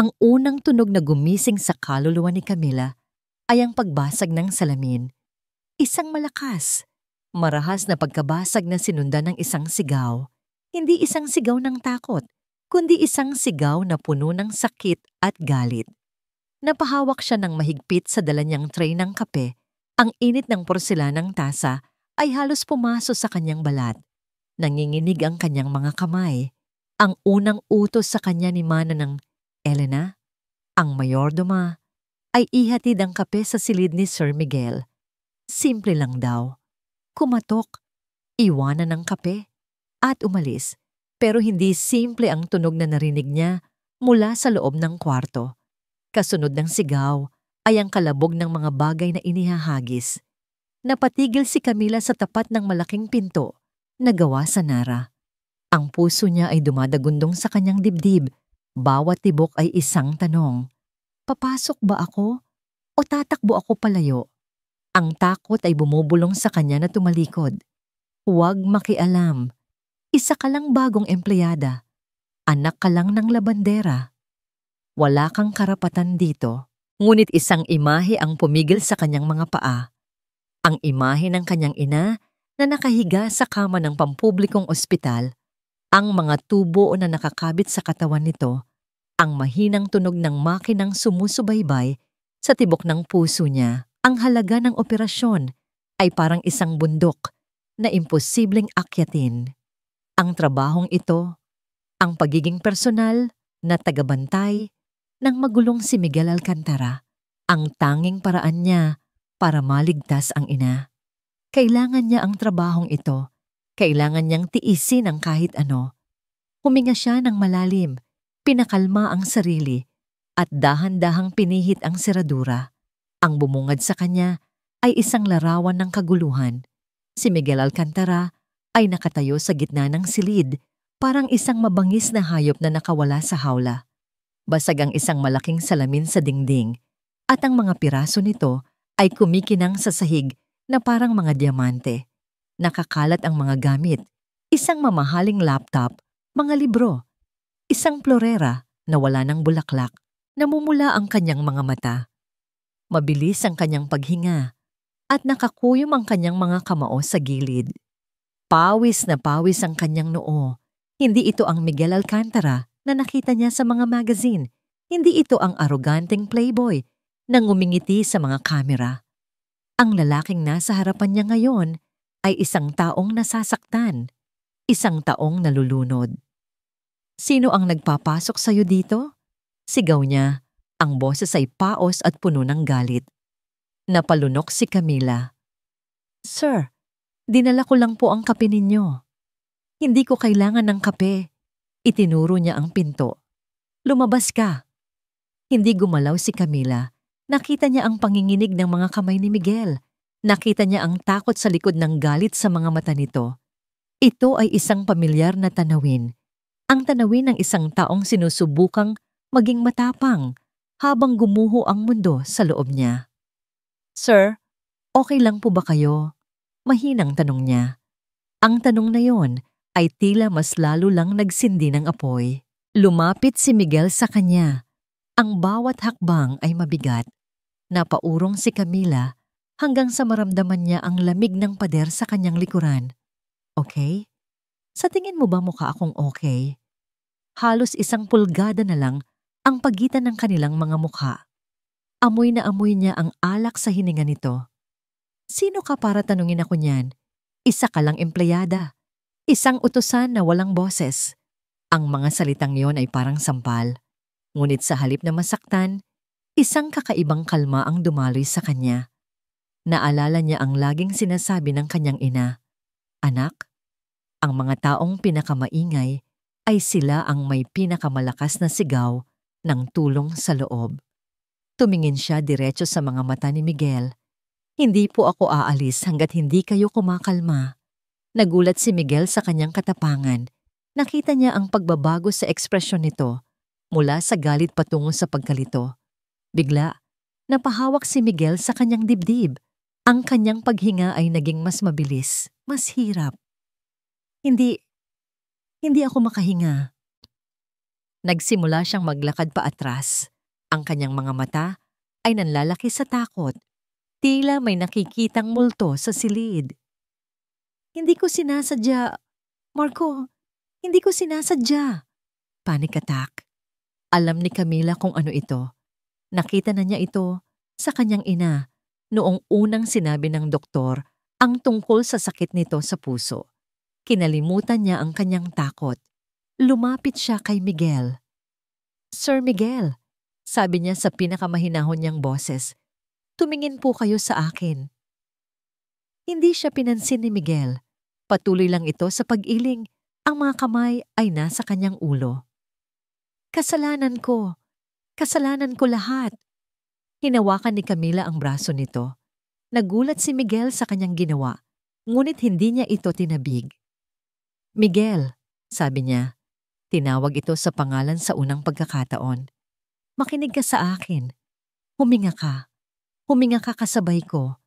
Ang unang tunog na gumising sa kaluluwa ni Camila ay ang pagbasag ng salamin. Isang malakas, marahas na pagkabasag na sinundan ng isang sigaw. Hindi isang sigaw ng takot, kundi isang sigaw na puno ng sakit at galit. Napahawak siya ng mahigpit sa dala niyang tray ng kape. Ang init ng porselanang tasa ay halos pumaso sa kanyang balat. Nanginginig ang kanyang mga kamay. Ang unang utos sa kanya ni Mana ng Elena, ang mayordoma, ay ihatid ang kape sa silid ni Sir Miguel. Simple lang daw. Kumatok, iwanan ng kape, at umalis. Pero hindi simple ang tunog na narinig niya mula sa loob ng kwarto. Kasunod ng sigaw ay ang kalabog ng mga bagay na inihahagis. Napatigil si Camila sa tapat ng malaking pinto na gawa sa Nara. Ang puso niya ay dumadagundong sa kanyang dibdib. Bawat tibok ay isang tanong. Papasok ba ako o tatakbo ako palayo? Ang takot ay bumubulong sa kanya na tumalikod. Huwag makialam. Isa ka lang bagong empleyada. Anak ka lang ng labandera. Wala kang karapatan dito. Ngunit isang imahe ang pumigil sa kanyang mga paa. Ang imahe ng kanyang ina na nakahiga sa kama ng pampublikong ospital. Ang mga tubo na nakakabit sa katawan nito, ang mahinang tunog ng makinang sumusubaybay sa tibok ng puso niya. Ang halaga ng operasyon ay parang isang bundok na imposibleng akyatin. Ang trabahong ito, ang pagiging personal na tagabantay ng magulong si Miguel Alcantara, ang tanging paraan niya para maligtas ang ina. Kailangan niya ang trabahong ito. Kailangan niyang tiisin ang kahit ano. Huminga siya ng malalim, pinakalma ang sarili, at dahan-dahang pinihit ang seradura. Ang bumungad sa kanya ay isang larawan ng kaguluhan. Si Miguel Alcantara ay nakatayo sa gitna ng silid, parang isang mabangis na hayop na nakawala sa hawla. Basag ang isang malaking salamin sa dingding, at ang mga piraso nito ay kumikinang sa sahig na parang mga diamante. Nakakalat ang mga gamit, isang mamahaling laptop, mga libro, isang florera na wala ng bulaklak, namumula ang kanyang mga mata. Mabilis ang kanyang paghinga at nakakuyom ang kanyang mga kamao sa gilid. Pawis na pawis ang kanyang noo. Hindi ito ang Miguel Alcantara na nakita niya sa mga magazine. Hindi ito ang aroganteng playboy na ngumingiti sa mga kamera. Ang lalaking nasa harapan niya ngayon ay isang taong nasasaktan, isang taong nalulunod. Sino ang nagpapasok sa'yo dito? Sigaw niya. Ang boses ay paos at puno ng galit. Napalunok si Camila. Sir, dinala ko lang po ang kape ninyo. Hindi ko kailangan ng kape. Itinuro niya ang pinto. Lumabas ka. Hindi gumalaw si Camila. Nakita niya ang panginginig ng mga kamay ni Miguel. Nakita niya ang takot sa likod ng galit sa mga mata nito. Ito ay isang pamilyar na tanawin. Ang tanawin ng isang taong sinusubukang maging matapang habang gumuho ang mundo sa loob niya. Sir, okay lang po ba kayo? Mahinang tanong niya. Ang tanong na yon ay tila mas lalo lang nagsindi ng apoy. Lumapit si Miguel sa kanya. Ang bawat hakbang ay mabigat. Napaurong si Camila hanggang sa maramdaman niya ang lamig ng pader sa kanyang likuran. Okay? Sa tingin mo ba mukha akong okay? Halos isang pulgada na lang ang pagitan ng kanilang mga mukha. Amoy na amoy niya ang alak sa hininga nito. Sino ka para tanungin ako niyan? Isa ka lang empleyada. Isang utusan na walang boses. Ang mga salitang yon ay parang sampal. Ngunit sa halip na masaktan, isang kakaibang kalma ang dumaloy sa kanya. Naalala niya ang laging sinasabi ng kanyang ina. Anak, ang mga taong pinakamaingay ay sila ang may pinakamalakas na sigaw ng tulong sa loob. Tumingin siya diretso sa mga mata ni Miguel. Hindi po ako aalis hanggat hindi kayo kumakalma. Nagulat si Miguel sa kanyang katapangan. Nakita niya ang pagbabago sa ekspresyon nito mula sa galit patungo sa pagkalito. Bigla, napahawak si Miguel sa kanyang dibdib. Ang kanyang paghinga ay naging mas mabilis, mas hirap. Hindi ako makahinga. Nagsimula siyang maglakad pa atras. Ang kanyang mga mata ay nanlalaki sa takot. Tila may nakikitang multo sa silid. Hindi ko sinasadya. Marco, hindi ko sinasadya. Panic attack. Alam ni Camila kung ano ito. Nakita na niya ito sa kanyang ina noong unang sinabi ng doktor ang tungkol sa sakit nito sa puso. Kinalimutan niya ang kanyang takot. Lumapit siya kay Miguel. Sir Miguel, sabi niya sa pinakamahinahon niyang boses, tumingin po kayo sa akin. Hindi siya pinansin ni Miguel. Patuloy lang ito sa pag-iling. Ang mga kamay ay nasa kanyang ulo. Kasalanan ko lahat. Hinawakan ni Camila ang braso nito. Nagulat si Miguel sa kanyang ginawa, ngunit hindi niya ito tinabig. Miguel, sabi niya, tinawag ito sa pangalan sa unang pagkakataon. Makinig ka sa akin. Huminga ka kasabay ko.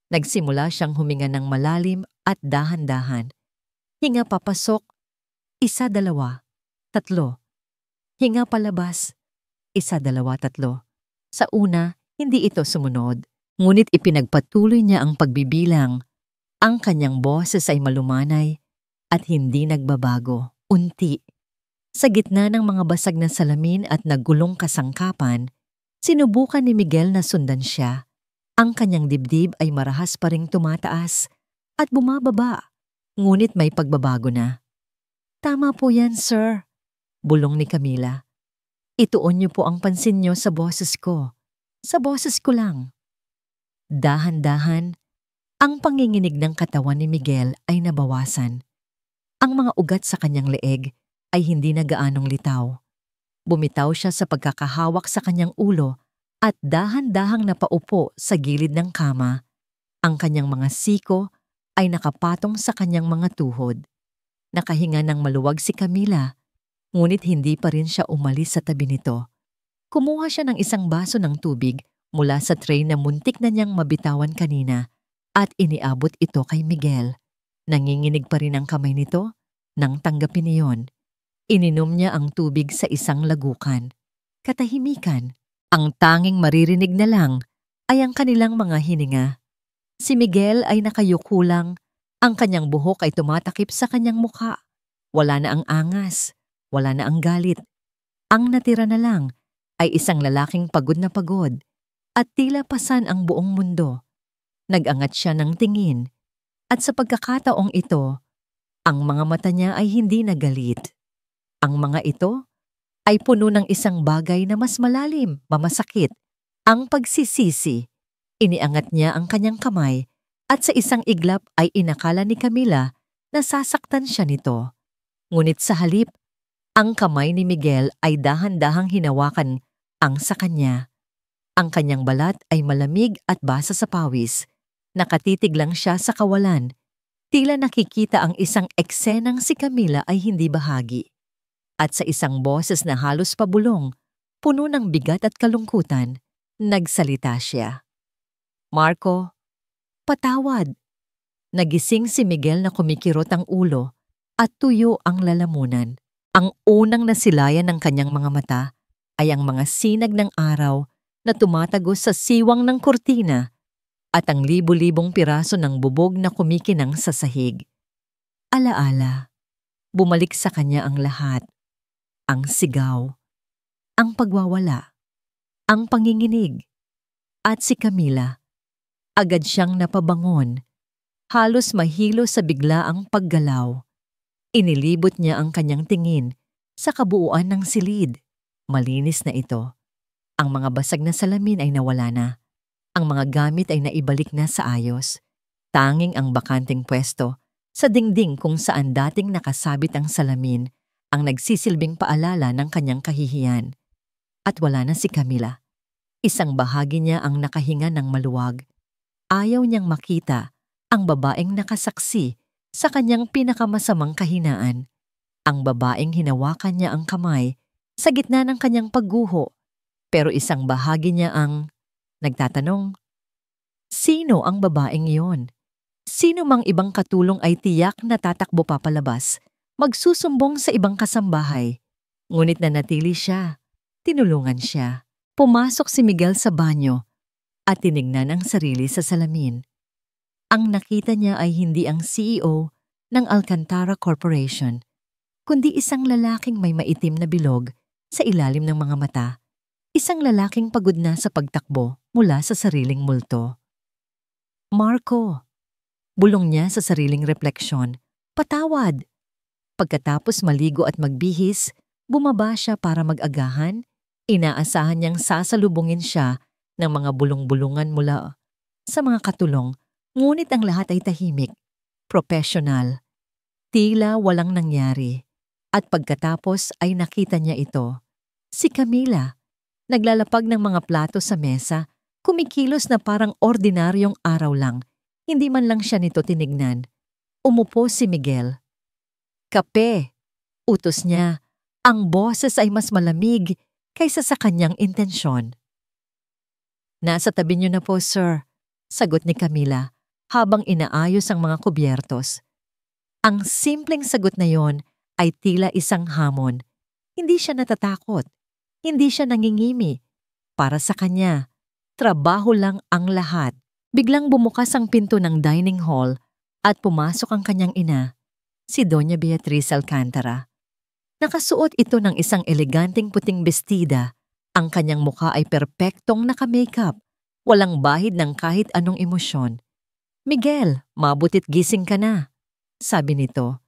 Nagsimula siyang huminga ng malalim at dahan-dahan. Hinga papasok, 1, 2, 3. Hinga palabas, 1, 2, 3. Sa una, hindi ito sumunod. Ngunit ipinagpatuloy niya ang pagbibilang. Ang kanyang boses ay malumanay at hindi nagbabago. Unti. Sa gitna ng mga basag na salamin at nagulong kasangkapan, sinubukan ni Miguel na sundan siya. Ang kanyang dibdib ay marahas pa ring tumataas at bumababa, ngunit may pagbabago na. Tama po yan, sir, bulong ni Camila. Ituon niyo po ang pansin niyo sa boses ko. Sa boses ko lang. Dahan-dahan, ang panginginig ng katawan ni Miguel ay nabawasan. Ang mga ugat sa kanyang leeg ay hindi na gaanong litaw. Bumitaw siya sa pagkakahawak sa kanyang ulo at dahan-dahang napaupo sa gilid ng kama. Ang kanyang mga siko ay nakapatong sa kanyang mga tuhod. Nakahinga ng maluwag si Camila, ngunit hindi pa rin siya umalis sa tabi nito. Kumuha siya ng isang baso ng tubig mula sa tray na muntik na niyang mabitawan kanina at iniabot ito kay Miguel. Nanginginig pa rin ang kamay nito nang tanggapin niyon. Ininom niya ang tubig sa isang lagukan. Katahimikan. Ang tanging maririnig na lang ay ang kanilang mga hininga. Si Miguel ay nakayuko lang. Ang kanyang buhok ay tumatakip sa kanyang mukha. Wala na ang angas. Wala na ang galit. Ang natira na lang ay isang lalaking pagod at tila pasan ang buong mundo. Nag-angat siya ng tingin at sa pagkakataong ito, ang mga mata niya ay hindi nagalit. Ang mga ito ay puno ng isang bagay na mas malalim, mamasakit, ang pagsisisi. Iniangat niya ang kanyang kamay at sa isang iglap ay inakala ni Camila na sasaktan siya nito. Ngunit sa halip, ang kamay ni Miguel ay dahan-dahang hinawakan ang sa kanya. Ang kanyang balat ay malamig at basa sa pawis. Nakatitig lang siya sa kawalan. Tila nakikita ang isang eksenang si Camila ay hindi bahagi. At sa isang boses na halos pabulong, puno ng bigat at kalungkutan, nagsalita siya. Marco, patawad. Nagising si Miguel na kumikirot ang ulo at tuyo ang lalamunan. Ang unang nasilayan ng kanyang mga mata ay ang mga sinag ng araw na tumatagos sa siwang ng kurtina at ang libu-libong piraso ng bubog na kumikinang sa sahig. Alaala, bumalik sa kanya ang lahat. Ang sigaw, ang pagwawala, ang panginginig, at si Camila. Agad siyang napabangon, halos mahilo sa biglaang paggalaw. Inilibot niya ang kanyang tingin sa kabuuan ng silid. Malinis na ito. Ang mga basag na salamin ay nawala na. Ang mga gamit ay naibalik na sa ayos. Tanging ang bakanting pwesto sa dingding kung saan dating nakasabit ang salamin ang nagsisilbing paalala ng kanyang kahihiyan. At wala na si Camila. Isang bahagi niya ang nakahinga ng maluwag. Ayaw niyang makita ang babaeng nakasaksi sa kanyang pinakamasamang kahinaan. Ang babaeng hinawakan niya ang kamay sa gitna ng kanyang pagguho, pero isang bahagi niya ang nagtatanong, sino ang babaeng iyon? Sino mang ibang katulong ay tiyak na tatakbo papalabas, magsusumbong sa ibang kasambahay. Ngunit nanatili siya. Tinulungan siya. Pumasok si Miguel sa banyo at tinignan ang sarili sa salamin. Ang nakita niya ay hindi ang CEO ng Alcantara Corporation, kundi isang lalaking may maitim na bilog sa ilalim ng mga mata. Isang lalaking pagod na sa pagtakbo mula sa sariling multo. Marco, bulong niya sa sariling refleksyon. Patawad! Pagkatapos maligo at magbihis, bumaba siya para mag-agahan. Inaasahan niyang sasalubungin siya ng mga bulong-bulungan mula sa mga katulong, ngunit ang lahat ay tahimik, professional. Tila walang nangyari. At pagkatapos ay nakita niya ito. Si Camila, naglalapag ng mga plato sa mesa, kumikilos na parang ordinaryong araw lang. Hindi man lang siya nito tinignan. Umupo si Miguel. Kape, utos niya. Ang boses ay mas malamig kaysa sa kanyang intensyon. Nasa tabi niyo na po, sir, sagot ni Camila habang inaayos ang mga kubyertos. Ang simpleng sagot na yon ay tila isang hamon. Hindi siya natatakot. Hindi siya nangingimi. Para sa kanya, trabaho lang ang lahat. Biglang bumukas ang pinto ng dining hall at pumasok ang kanyang ina, si Doña Beatriz Alcantara. Nakasuot ito ng isang eleganteng puting bestida. Ang kanyang mukha ay perpektong naka-makeup. Walang bahid ng kahit anong emosyon. Miguel, mabutit gising ka na, sabi nito.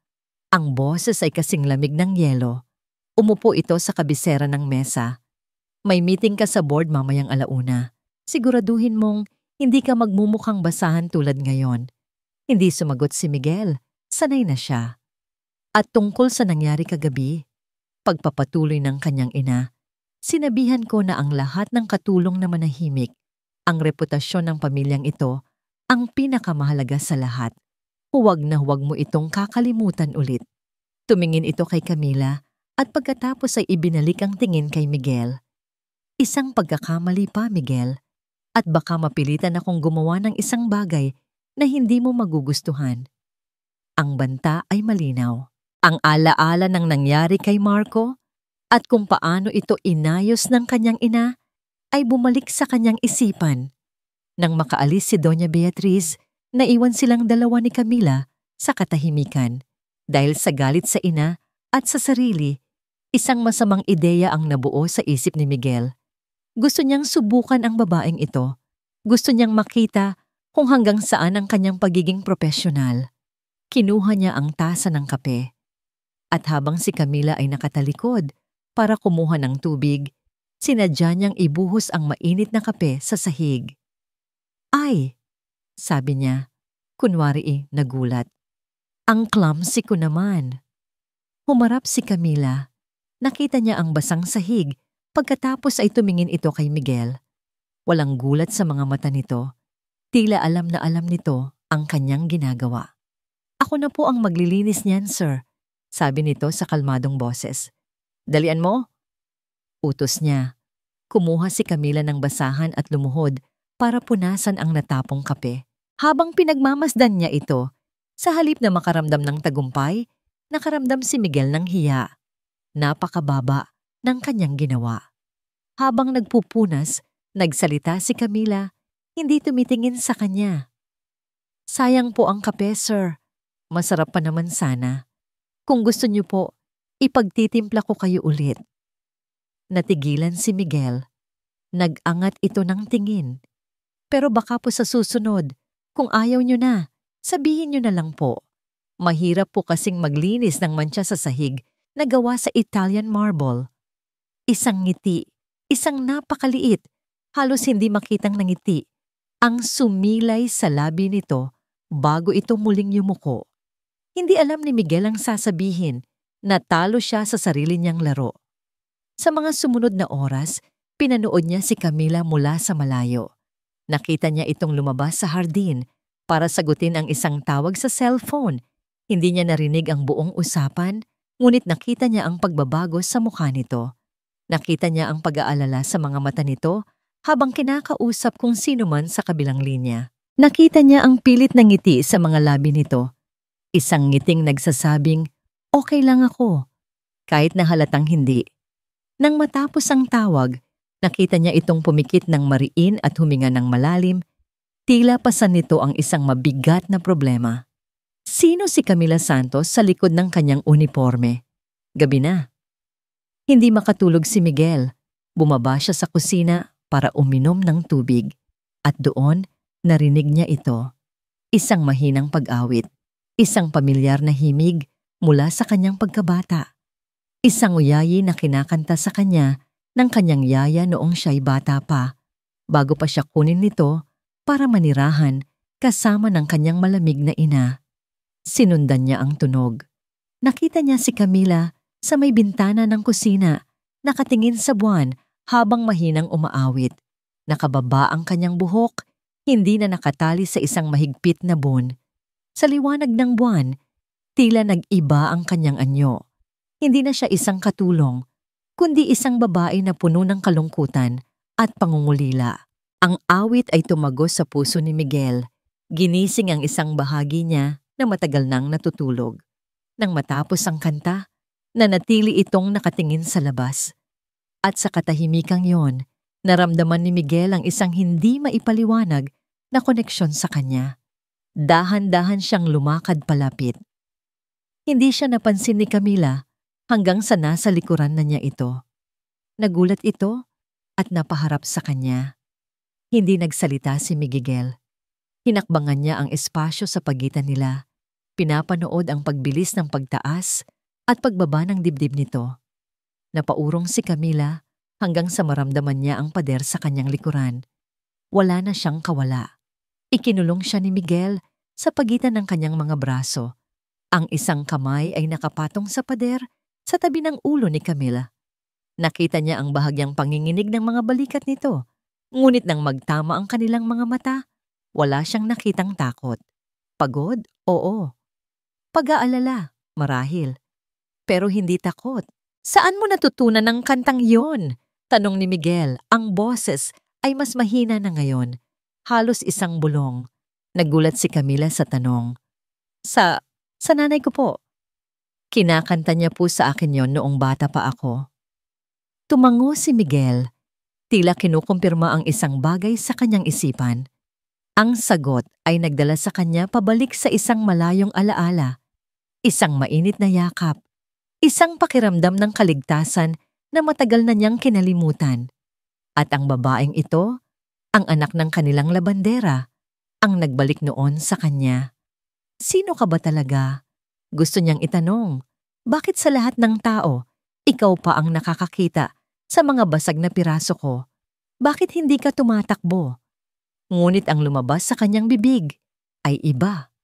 Ang boses ay kasing lamig ng yelo. Umupo ito sa kabisera ng mesa. May meeting ka sa board mamayang alauna. Siguraduhin mong hindi ka magmumukhang basahan tulad ngayon. Hindi sumagot si Miguel. Sanay na siya. At tungkol sa nangyari kagabi, pagpapatuloy ng kanyang ina, sinabihan ko na ang lahat ng katulong na manahimik, ang reputasyon ng pamilyang ito, ang pinakamahalaga sa lahat. Huwag na huwag mo itong kakalimutan ulit. Tumingin ito kay Camila at pagkatapos ay ibinalik ang tingin kay Miguel. Isang pagkakamali pa, Miguel, at baka mapilitan akong gumawa ng isang bagay na hindi mo magugustuhan. Ang banta ay malinaw. Ang alaala ng nangyari kay Marco at kung paano ito inayos ng kanyang ina ay bumalik sa kanyang isipan. Nang makaalis si Doña Beatriz, naiwan silang dalawa ni Camila sa katahimikan. Dahil sa galit sa ina at sa sarili, isang masamang ideya ang nabuo sa isip ni Miguel. Gusto niyang subukan ang babaeng ito. Gusto niyang makita kung hanggang saan ang kanyang pagiging profesional. Kinuha niya ang tasa ng kape. At habang si Camila ay nakatalikod para kumuha ng tubig, sinadya niyang ibuhos ang mainit na kape sa sahig. Ay, sabi niya, kunwari nagulat. Ang clumsy ko naman. Humarap si Camila. Nakita niya ang basang sahig, pagkatapos ay tumingin ito kay Miguel. Walang gulat sa mga mata nito. Tila alam na alam nito ang kanyang ginagawa. Ako na po ang maglilinis niyan, sir, sabi nito sa kalmadong boses. Dalian mo? Utos niya. Kumuha si Camila ng basahan at lumuhod para punasan ang natapong kape. Habang pinagmamasdan niya ito, sa halip na makaramdam ng tagumpay, nakaramdam si Miguel ng hiya. Napakababa ng kanyang ginawa. Habang nagpupunas, nagsalita si Camila, hindi tumitingin sa kanya. Sayang po ang kape, sir. Masarap pa naman sana. Kung gusto niyo po, ipagtitimpla ko kayo ulit. Natigilan si Miguel. Nag-angat ito ng tingin. Pero baka po sa susunod, kung ayaw niyo na, sabihin niyo na lang po. Mahirap po kasing maglinis ng mantsa sa sahig na gawa sa Italian marble. Isang ngiti, isang napakaliit, halos hindi makitang nangiti, ang sumilay sa labi nito bago ito muling yumuko. Hindi alam ni Miguel ang sasabihin, natalo siya sa sarili niyang laro. Sa mga sumunod na oras, pinanood niya si Camila mula sa malayo. Nakita niya itong lumabas sa hardin para sagutin ang isang tawag sa cellphone. Hindi niya narinig ang buong usapan, ngunit nakita niya ang pagbabago sa mukha nito. Nakita niya ang pag-aalala sa mga mata nito habang kinakausap kung sino man sa kabilang linya. Nakita niya ang pilit na ngiti sa mga labi nito. Isang ngiting nagsasabing, okay lang ako, kahit na halatang hindi. Nang matapos ang tawag, nakita niya itong pumikit ng mariin at huminga ng malalim, tila pasan nito ang isang mabigat na problema. Sino si Camila Santos sa likod ng kanyang uniforme? Gabi na. Hindi makatulog si Miguel. Bumaba siya sa kusina para uminom ng tubig. At doon, narinig niya ito. Isang mahinang pag-awit. Isang pamilyar na himig mula sa kanyang pagkabata. Isang uyayi na kinakanta sa kanya ng kanyang yaya noong siya'y bata pa, bago pa siya kunin nito para manirahan kasama ng kanyang malamig na ina. Sinundan niya ang tunog. Nakita niya si Camila sa may bintana ng kusina, nakatingin sa buwan habang mahinang umaawit. Nakababa ang kanyang buhok, hindi na nakatali sa isang mahigpit na bun. Sa liwanag ng buwan, tila nag-iba ang kanyang anyo. Hindi na siya isang katulong, kundi isang babae na puno ng kalungkutan at pangungulila. Ang awit ay tumagos sa puso ni Miguel. Ginising ang isang bahagi niya na matagal nang natutulog. Nang matapos ang kanta, nanatili itong nakatingin sa labas. At sa katahimikang yon, naramdaman ni Miguel ang isang hindi maipaliwanag na koneksyon sa kanya. Dahan-dahan siyang lumakad palapit. Hindi siya napansin ni Camila hanggang sa nasa likuran na niya ito. Nagulat ito at napaharap sa kanya. Hindi nagsalita si Miguel. Hinakbangan niya ang espasyo sa pagitan nila. Pinapanood ang pagbilis ng pagtaas at pagbaba ng dibdib nito. Napaurong si Camila hanggang sa maramdaman niya ang pader sa kanyang likuran. Wala na siyang kawala. Ikinulong siya ni Miguel sa pagitan ng kanyang mga braso. Ang isang kamay ay nakapatong sa pader sa tabi ng ulo ni Camila. Nakita niya ang bahagyang panginginig ng mga balikat nito. Ngunit nang magtama ang kanilang mga mata, wala siyang nakitang takot. Pagod? Oo. Pag-aalala? Marahil. Pero hindi takot. Saan mo natutunan ang kantang yon? Tanong ni Miguel. Ang boses ay mas mahina na ngayon. Halos isang bulong. Nagulat si Camila sa tanong. Sa nanay ko po. Kinakanta niya po sa akin yon noong bata pa ako. Tumango si Miguel. Tila kinukumpirma ang isang bagay sa kanyang isipan. Ang sagot ay nagdala sa kanya pabalik sa isang malayong alaala. Isang mainit na yakap. Isang pakiramdam ng kaligtasan na matagal na niyang kinalimutan. At ang babaeng ito, ang anak ng kanilang labandera, ang nagbalik noon sa kanya. Sino ka ba talaga? Gusto niyang itanong, bakit sa lahat ng tao, ikaw pa ang nakakakita sa mga basag na piraso ko? Bakit hindi ka tumatakbo? Ngunit ang lumabas sa kanyang bibig ay iba.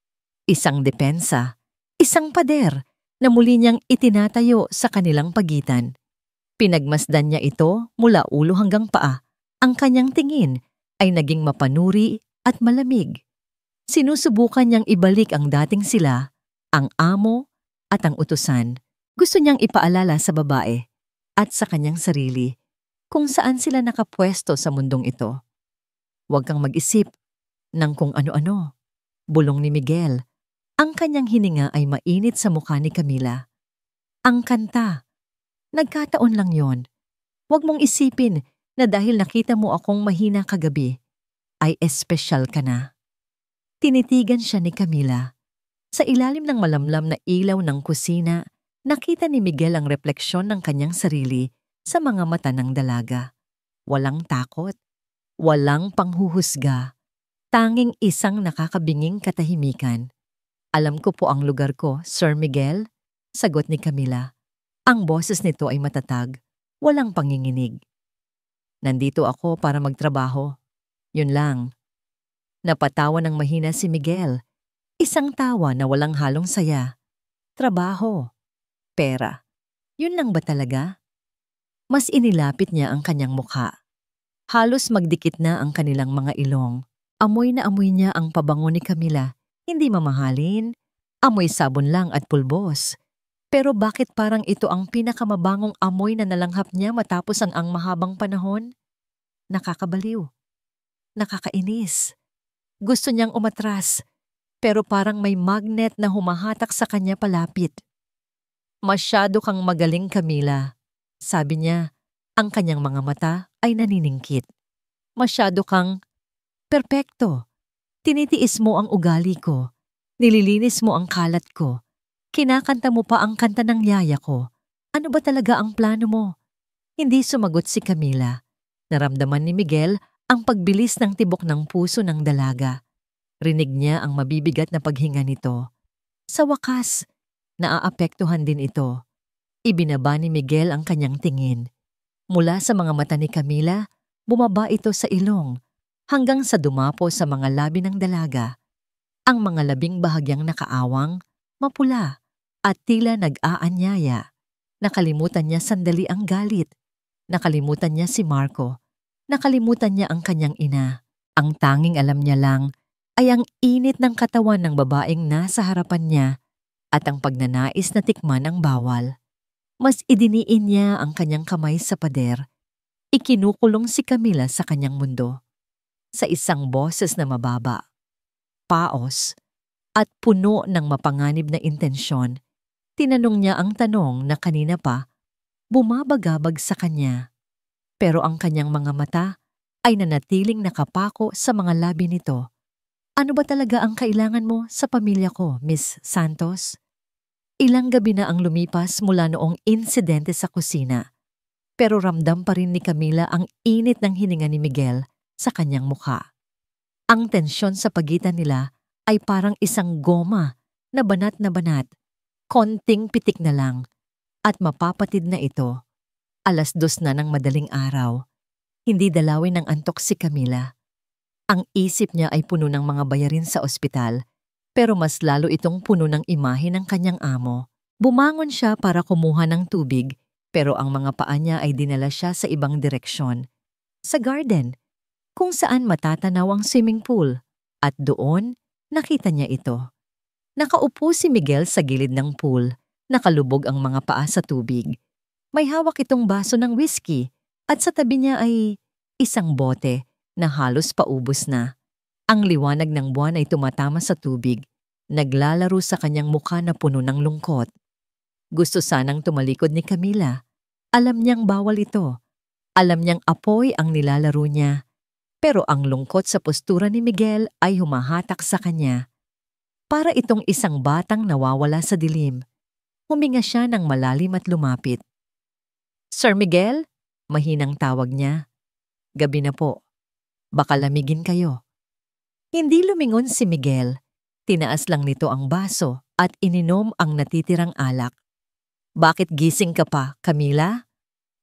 Isang depensa, isang pader na muli niyang itinatayo sa kanilang pagitan. Pinagmasdan niya ito mula ulo hanggang paa. Ang kanyang tingin ay naging mapanuri at malamig. Sinusubukan niyang ibalik ang dating sila, ang amo at ang utusan. Gusto niyang ipaalala sa babae at sa kanyang sarili kung saan sila nakapwesto sa mundong ito. Huwag kang mag-isip ng kung ano-ano. Bulong ni Miguel. Ang kanyang hininga ay mainit sa mukha ni Camila. Ang kanta. Nagkataon lang yon. Huwag mong isipin na dahil nakita mo akong mahina kagabi, ay espesyal ka na. Tinitigan siya ni Camila. Sa ilalim ng malamlam na ilaw ng kusina, nakita ni Miguel ang refleksyon ng kanyang sarili sa mga mata ng dalaga. Walang takot, walang panghuhusga, tanging isang nakakabinging katahimikan. Alam ko po ang lugar ko, Sir Miguel, sagot ni Camila. Ang boses nito ay matatag, walang panginginig. Nandito ako para magtrabaho. Yun lang. Napatawa ng mahina si Miguel. Isang tawa na walang halong saya. Trabaho. Pera. Yun lang ba talaga? Mas inilapit niya ang kanyang mukha. Halos magdikit na ang kanilang mga ilong. Amoy na amoy niya ang pabango ni Camila. Hindi mamahalin. Amoy sabon lang at pulbos. Pero bakit parang ito ang pinakamabangong amoy na nalanghap niya matapos ang mahabang panahon? Nakakabaliw. Nakakainis. Gusto niyang umatras, pero parang may magnet na humahatak sa kanya palapit. Masyado kang magaling, Camila, sabi niya Ang kanyang mga mata ay naniningkit. Masyado kang perpekto. Tinitiis mo ang ugali ko. Nililinis mo ang kalat ko. Kinakanta mo pa ang kanta ng yaya ko. Ano ba talaga ang plano mo? Hindi sumagot si Camila. Naramdaman ni Miguel ang pagbilis ng tibok ng puso ng dalaga. Rinig niya ang mabibigat na paghinga nito. Sa wakas, naaapektuhan din ito. Ibinaba ni Miguel ang kanyang tingin. Mula sa mga mata ni Camila, bumaba ito sa ilong, hanggang sa dumapo sa mga labi ng dalaga. Ang mga labing bahagyang nakaawang, mapula, at tila nag-aanyaya. Nakalimutan niya sandali ang galit. Nakalimutan niya si Marco. Nakalimutan niya ang kanyang ina. Ang tanging alam niya lang ay ang init ng katawan ng babaeng nasa harapan niya at ang pagnanais na tikman ang bawal. Mas idiniin niya ang kanyang kamay sa pader. Ikinukulong si Camila sa kanyang mundo. Sa isang boses na mababa, paos, at puno ng mapanganib na intensyon, tinanong niya ang tanong na kanina pa bumabagabag sa kanya. Pero ang kanyang mga mata ay nanatiling nakapako sa mga labi nito. Ano ba talaga ang kailangan mo sa pamilya ko, Miss Santos? Ilang gabi na ang lumipas mula noong insidente sa kusina. Pero ramdam pa rin ni Camila ang init ng hininga ni Miguel sa kanyang mukha. Ang tensyon sa pagitan nila ay parang isang goma na banat, konting pitik na lang, at mapapatid na ito. 2:00 na ng madaling araw. Hindi dalawin ng antok si Camila. Ang isip niya ay puno ng mga bayarin sa ospital, pero mas lalo itong puno ng imahe ng kanyang amo. Bumangon siya para kumuha ng tubig, pero ang mga paa niya ay dinala siya sa ibang direksyon. Sa garden, kung saan matatanaw ang swimming pool, at doon nakita niya ito. Nakaupo si Miguel sa gilid ng pool, nakalubog ang mga paa sa tubig. May hawak itong baso ng whiskey at sa tabi niya ay isang bote na halos paubos na. Ang liwanag ng buwan ay tumatama sa tubig, naglalaro sa kanyang mukha na puno ng lungkot. Gusto sanang tumalikod ni Camila. Alam niyang bawal ito. Alam niyang apoy ang nilalaro niya. Pero ang lungkot sa postura ni Miguel ay humahatak sa kanya. Para itong isang batang nawawala sa dilim. Huminga siya ng malalim at lumapit. Sir Miguel? Mahinang tawag niya. Gabi na po. Baka lamigin kayo. Hindi lumingon si Miguel. Tinaas lang nito ang baso at ininom ang natitirang alak. Bakit gising ka pa, Camila?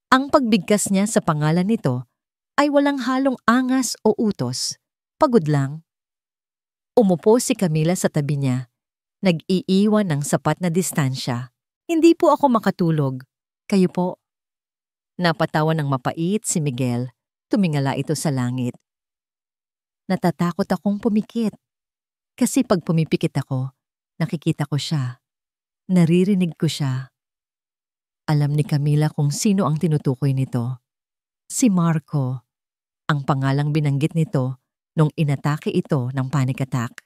Ang pagbigkas niya sa pangalan nito ay walang halong angas o utos. Pagod lang. Umupo si Camila sa tabi niya. Nag-iiwan ng sapat na distansya. Hindi po ako makatulog. Kayo po? Napatawa ng mapait si Miguel. Tumingala ito sa langit. Natatakot akong pumikit. Kasi pag pumipikit ako, nakikita ko siya. Naririnig ko siya. Alam ni Camila kung sino ang tinutukoy nito. Si Marco. Ang pangalang binanggit nito nung inatake ito ng panic attack.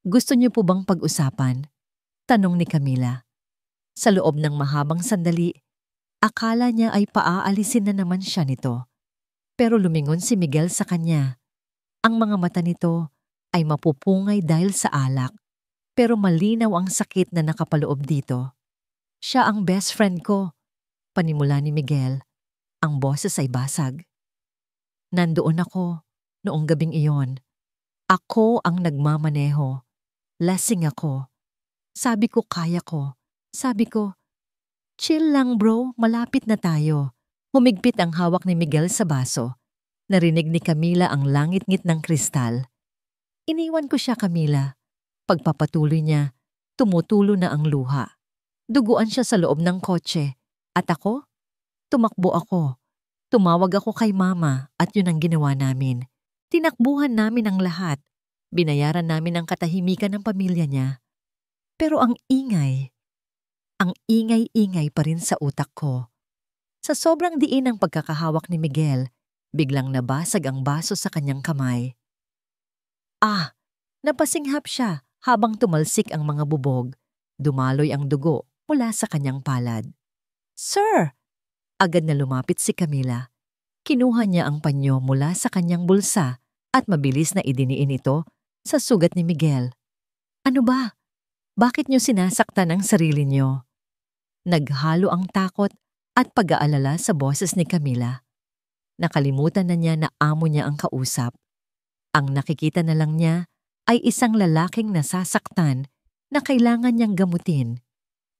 Gusto niyo po bang pag-usapan? Tanong ni Camila. Sa loob ng mahabang sandali, akala niya ay paaalisin na naman siya nito. Pero lumingon si Miguel sa kanya. Ang mga mata nito ay mapupungay dahil sa alak, pero malinaw ang sakit na nakapaloob dito. Siya ang best friend ko, panimula ni Miguel. Ang boses ay basag. Nandoon ako noong gabing iyon. Ako ang nagmamaneho. Lasing ako. Sabi ko kaya ko. Sabi ko, chill lang bro, malapit na tayo. Humigpit ang hawak ni Miguel sa baso. Narinig ni Camila ang langit-ngit ng kristal. Iniwan ko siya, Camila. Pagpapatuloy niya, tumutulo na ang luha. Duguan siya sa loob ng kotse. At ako? Tumakbo ako. Tumawag ako kay mama at yun ang ginawa namin. Tinakbuhan namin ang lahat. Binayaran namin ang katahimikan ng pamilya niya. Pero ang ingay pa rin sa utak ko. Sa sobrang diin ng pagkakahawak ni Miguel, biglang nabasag ang baso sa kanyang kamay. Napasinghap siya habang tumalsik ang mga bubog. Dumaloy ang dugo mula sa kanyang palad. Sir! Agad na lumapit si Camila. Kinuha niya ang panyo mula sa kanyang bulsa at mabilis na idiniin ito sa sugat ni Miguel. Ano ba? Bakit niyo sinasaktan ang sarili niyo? Naghalo ang takot at pag-aalala sa boses ni Camila. Nakalimutan na niya na amo niya ang kausap. Ang nakikita na lang niya ay isang lalaking nasasaktan na kailangan niyang gamutin.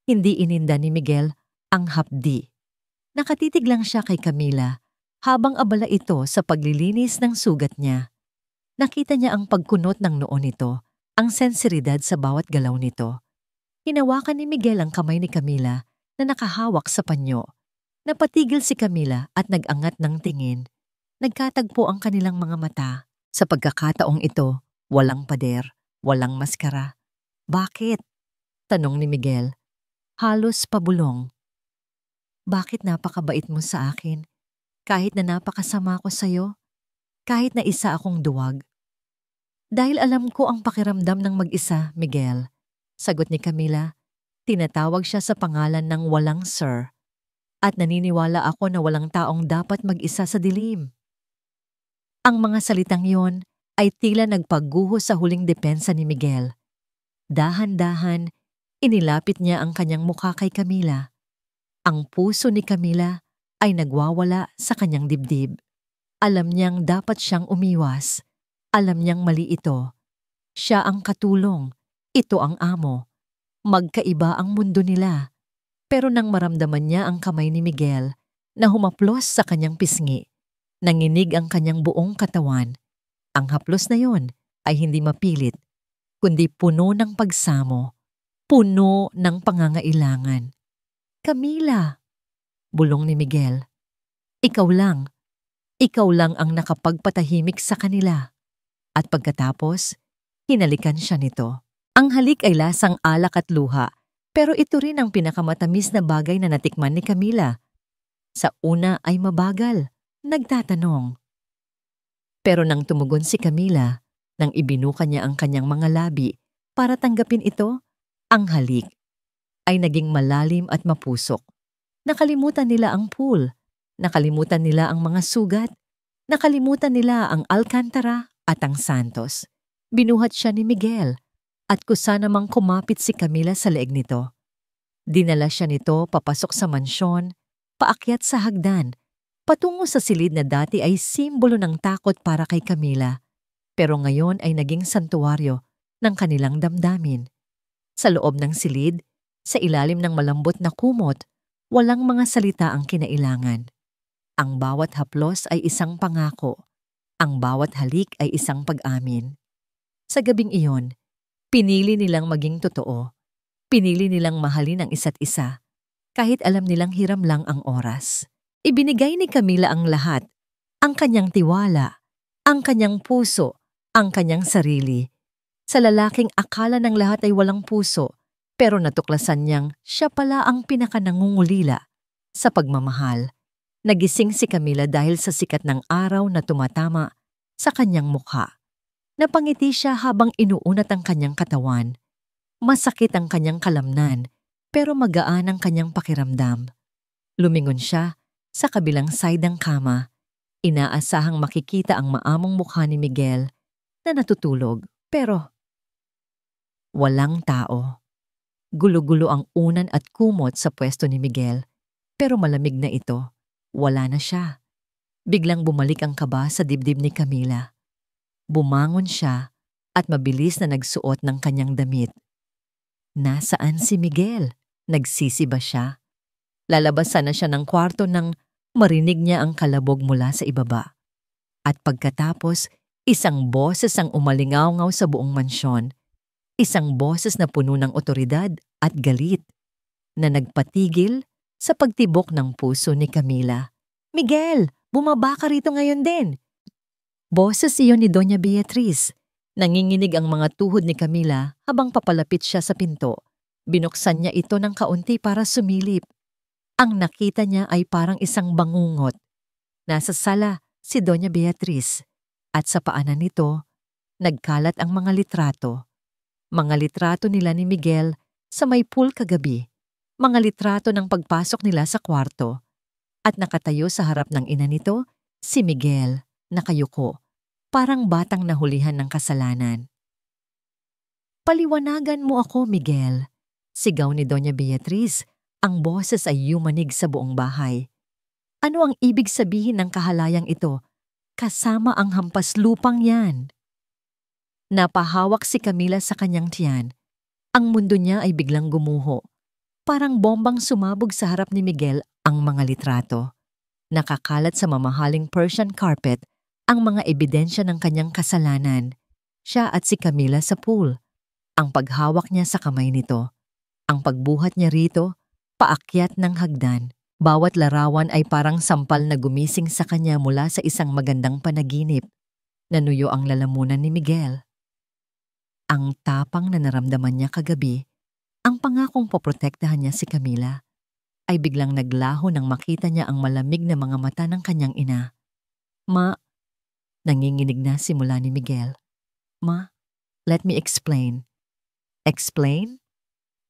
Hindi ininda ni Miguel ang hapdi. Nakatitig lang siya kay Camila habang abala ito sa paglilinis ng sugat niya. Nakita niya ang pagkunot ng noo nito, ang sensiridad sa bawat galaw nito. Hinawakan ni Miguel ang kamay ni Camila na nakahawak sa panyo. Napatigil si Camila at nag-angat ng tingin. Nagkatagpo ang kanilang mga mata. Sa pagkakataong ito, walang pader, walang maskara. Bakit? Tanong ni Miguel. Halos pabulong. Bakit napakabait mo sa akin? Kahit na napakasama ko sa'yo? Kahit na isa akong duwag? Dahil alam ko ang pakiramdam ng mag-isa, Miguel. Sagot ni Camila. Tinatawag siya sa pangalan ng walang sir. At naniniwala ako na walang taong dapat mag-isa sa dilim. Ang mga salitang yon ay tila nagpagguho sa huling depensa ni Miguel. Dahan-dahan, inilapit niya ang kanyang mukha kay Camila. Ang puso ni Camila ay nagwawala sa kanyang dibdib. Alam niyang dapat siyang umiwas. Alam niyang mali ito. Siya ang katulong. Ito ang amo. Magkaiba ang mundo nila. Pero nang maramdaman niya ang kamay ni Miguel na humaplos sa kanyang pisngi, nanginig ang kanyang buong katawan. Ang haplos na yon ay hindi mapilit, kundi puno ng pagsamo, puno ng pangangailangan. Camila, bulong ni Miguel. Ikaw lang ang nakapagpatahimik sa kanila. At pagkatapos, hinalikan siya nito. Ang halik ay lasang alak at luha, pero ito rin ang pinakamatamis na bagay na natikman ni Camila. Sa una ay mabagal, nagtatanong. Pero nang tumugon si Camila, nang ibinuka niya ang kanyang mga labi para tanggapin ito, ang halik ay naging malalim at mapusok. Nakalimutan nila ang pool, nakalimutan nila ang mga sugat, nakalimutan nila ang Alcantara at ang Santos. Binuhat siya ni Miguel at kusa namang kumapit si Camila sa leeg nito. Dinala siya nito papasok sa mansyon, paakyat sa hagdan, patungo sa silid na dati ay simbolo ng takot para kay Camila, pero ngayon ay naging santuwaryo ng kanilang damdamin. Sa loob ng silid, sa ilalim ng malambot na kumot, walang mga salita ang kinailangan. Ang bawat haplos ay isang pangako. Ang bawat halik ay isang pag-amin. Sa gabing iyon, pinili nilang maging totoo. Pinili nilang mahalin ang isa't isa, kahit alam nilang hiram lang ang oras. Ibinigay ni Camila ang lahat, ang kanyang tiwala, ang kanyang puso, ang kanyang sarili. Sa lalaking akala ng lahat ay walang puso, pero natuklasan niyang siya pala ang pinakanangungulila sa pagmamahal. Nagising si Camila dahil sa sikat ng araw na tumatama sa kanyang mukha. Napangiti siya habang inuunat ang kanyang katawan. Masakit ang kanyang kalamnan, pero magaan ang kanyang pakiramdam. Lumingon siya sa kabilang side ng kama. Inaasahang makikita ang maamong mukha ni Miguel na natutulog, pero walang tao. Gulo-gulo ang unan at kumot sa pwesto ni Miguel, pero malamig na ito. Wala na siya. Biglang bumalik ang kaba sa dibdib ni Camila. Bumangon siya at mabilis na nagsuot ng kanyang damit. Nasaan si Miguel? Nagsisi ba siya? Lalabasan na siya ng kwarto nang marinig niya ang kalabog mula sa ibaba. At pagkatapos, isang boses ang umalingaw-ngaw sa buong mansyon. Isang boses na puno ng otoridad at galit na nagpatigil sa pagtibok ng puso ni Camila. Miguel, bumaba ka rito ngayon din. Boses iyon ni Doña Beatriz. Nanginginig ang mga tuhod ni Camila habang papalapit siya sa pinto. Binuksan niya ito ng kaunti para sumilip. Ang nakita niya ay parang isang bangungot. Nasa sala si Doña Beatriz at sa paanan nito, nagkalat ang mga litrato. Mga litrato nila ni Miguel sa may pool kagabi. Mga litrato ng pagpasok nila sa kwarto. At nakatayo sa harap ng ina nito, si Miguel, nakayuko, parang batang nahulihan ng kasalanan. "Paliwanagan mo ako, Miguel," sigaw ni Doña Beatriz. Ang boses ay yumanig sa buong bahay. "Ano ang ibig sabihin ng kahalayang ito, kasama ang hampas lupang yan?" Napahawak si Camila sa kanyang tiyan. Ang mundo niya ay biglang gumuho. Parang bombang sumabog sa harap ni Miguel ang mga litrato. Nakakalat sa mamahaling Persian carpet ang mga ebidensya ng kanyang kasalanan. Siya at si Camila sa pool. Ang paghawak niya sa kamay nito. Ang pagbuhat niya rito, paakyat ng hagdan. Bawat larawan ay parang sampal na gumising sa kanya mula sa isang magandang panaginip. Nanuyo ang lalamunan ni Miguel. Ang tapang na naramdaman niya kagabi, ang pangakong poprotektahan niya si Camila, ay biglang naglaho nang makita niya ang malamig na mga mata ng kanyang ina. "Ma," nanginginig na simula ni Miguel. "Ma, let me explain." "Explain?"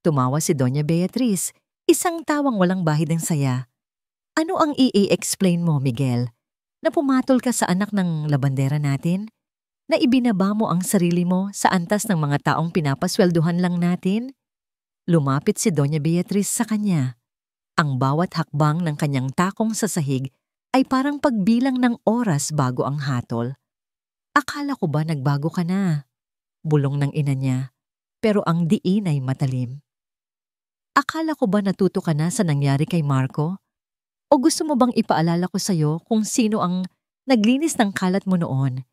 Tumawa si Doña Beatriz, isang tawang walang bahid ng saya. "Ano ang i-explain mo, Miguel? Na pumatol ka sa anak ng labandera natin? Na ibinaba mo ang sarili mo sa antas ng mga taong pinapaswelduhan lang natin?" Lumapit si Doña Beatriz sa kanya. Ang bawat hakbang ng kanyang takong sa sahig ay parang pagbilang ng oras bago ang hatol. "Akala ko ba nagbago ka na?" Bulong ng ina niya, pero ang diin ay matalim. "Akala ko ba natuto ka na sa nangyari kay Marco? O gusto mo bang ipaalala ko sa'yo kung sino ang naglinis ng kalat mo noon?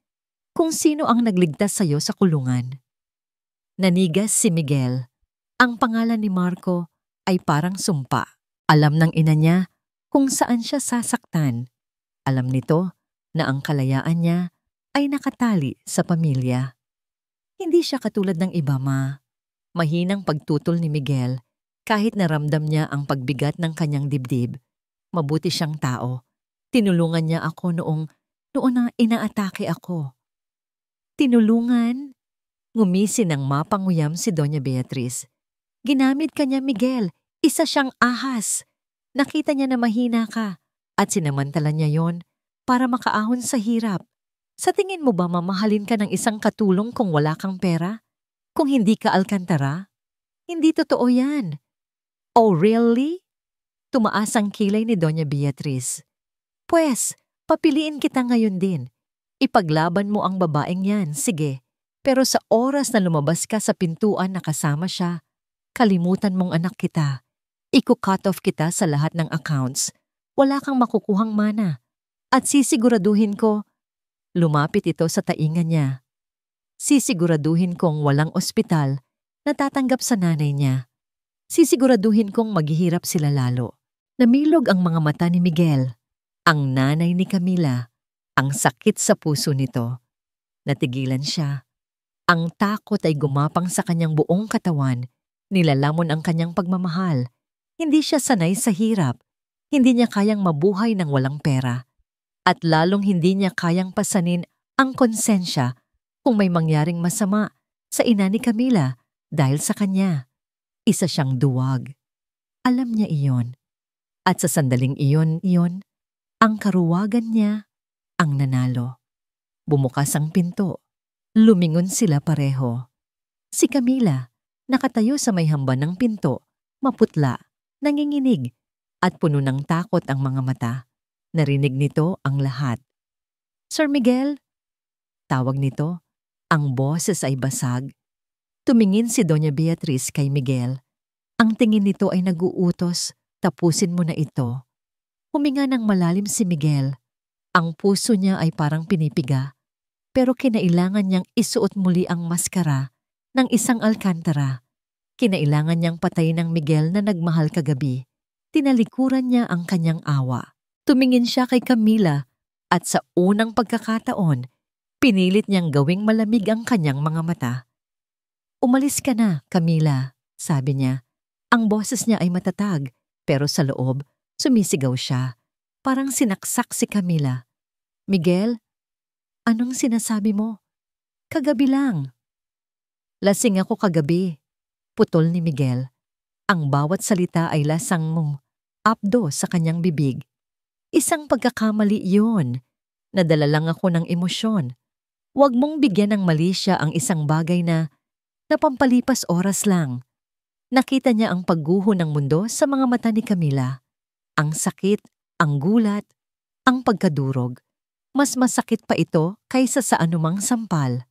Kung sino ang nagligtas sa'yo sa kulungan?" Nanigas si Miguel. Ang pangalan ni Marco ay parang sumpa. Alam ng ina niya kung saan siya sasaktan. Alam nito na ang kalayaan niya ay nakatali sa pamilya. Hindi siya katulad ng iba, Ma. Mahinang pagtutol ni Miguel kahit naramdam niya ang pagbigat ng kanyang dibdib. Mabuti siyang tao. Tinulungan niya ako noong na inaatake ako. "Tinulungan?" Ngumisi ng mapanguyam si Doña Beatriz. "Ginamit ka niya, Miguel. Isa siyang ahas. Nakita niya na mahina ka at sinamantala niya yon para makaahon sa hirap. Sa tingin mo ba mamahalin ka ng isang katulong kung wala kang pera? Kung hindi ka alkantara? Hindi totoo yan." "Oh, really?" Tumaas ang kilay ni Doña Beatriz. "Pwes, papiliin kita ngayon din. Ipaglaban mo ang babaeng yan, sige. Pero sa oras na lumabas ka sa pintuan na kasama siya, kalimutan mong anak kita. Iku-cut off kita sa lahat ng accounts. Wala kang makukuhang mana. At sisiguraduhin ko," lumapit ito sa taingan niya, "sisiguraduhin kong walang ospital na tatanggap sa nanay niya. Sisiguraduhin kong maghihirap sila lalo." Namilog ang mga mata ni Miguel. Ang nanay ni Camila. Ang sakit sa puso nito. Natigilan siya. Ang takot ay gumapang sa kanyang buong katawan. Nilalamon ang kanyang pagmamahal. Hindi siya sanay sa hirap. Hindi niya kayang mabuhay ng walang pera. At lalong hindi niya kayang pasanin ang konsensya kung may mangyaring masama sa ina ni Camila dahil sa kanya. Isa siyang duwag. Alam niya iyon. At sa sandaling iyon, ang karuwagan niya ang nanalo. Bumukas ang pinto. Lumingon sila pareho. Si Camila, nakatayo sa may hamban ng pinto, maputla, nanginginig, at puno ng takot ang mga mata. Narinig nito ang lahat. "Sir Miguel?" Tawag nito. Ang boses ay basag. Tumingin si Doña Beatriz kay Miguel. Ang tingin nito ay nag-uutos, "Tapusin mo na ito." Huminga ng malalim si Miguel. Ang puso niya ay parang pinipiga, pero kinailangan niyang isuot muli ang maskara ng isang alkantara. Kinailangan niyang patayin ang Miguel na nagmahal kagabi. Tinalikuran niya ang kanyang awa. Tumingin siya kay Camila at sa unang pagkakataon, pinilit niyang gawing malamig ang kanyang mga mata. "Umalis ka na, Camila," sabi niya. Ang boses niya ay matatag, pero sa loob, sumisigaw siya. Parang sinaksak si Camila. "Miguel, anong sinasabi mo? Kagabi lang." "Lasing ako kagabi," putol ni Miguel. Ang bawat salita ay lasang apdo sa kanyang bibig. Isang pagkakamali yun. Nadala lang ako ng emosyon. Huwag mong bigyan ng mali siya ang isang bagay na pampalipas oras lang. Nakita niya ang pagguho ng mundo sa mga mata ni Camila. Ang sakit, ang gulat, ang pagkadurog. Mas masakit pa ito kaysa sa anumang sampal.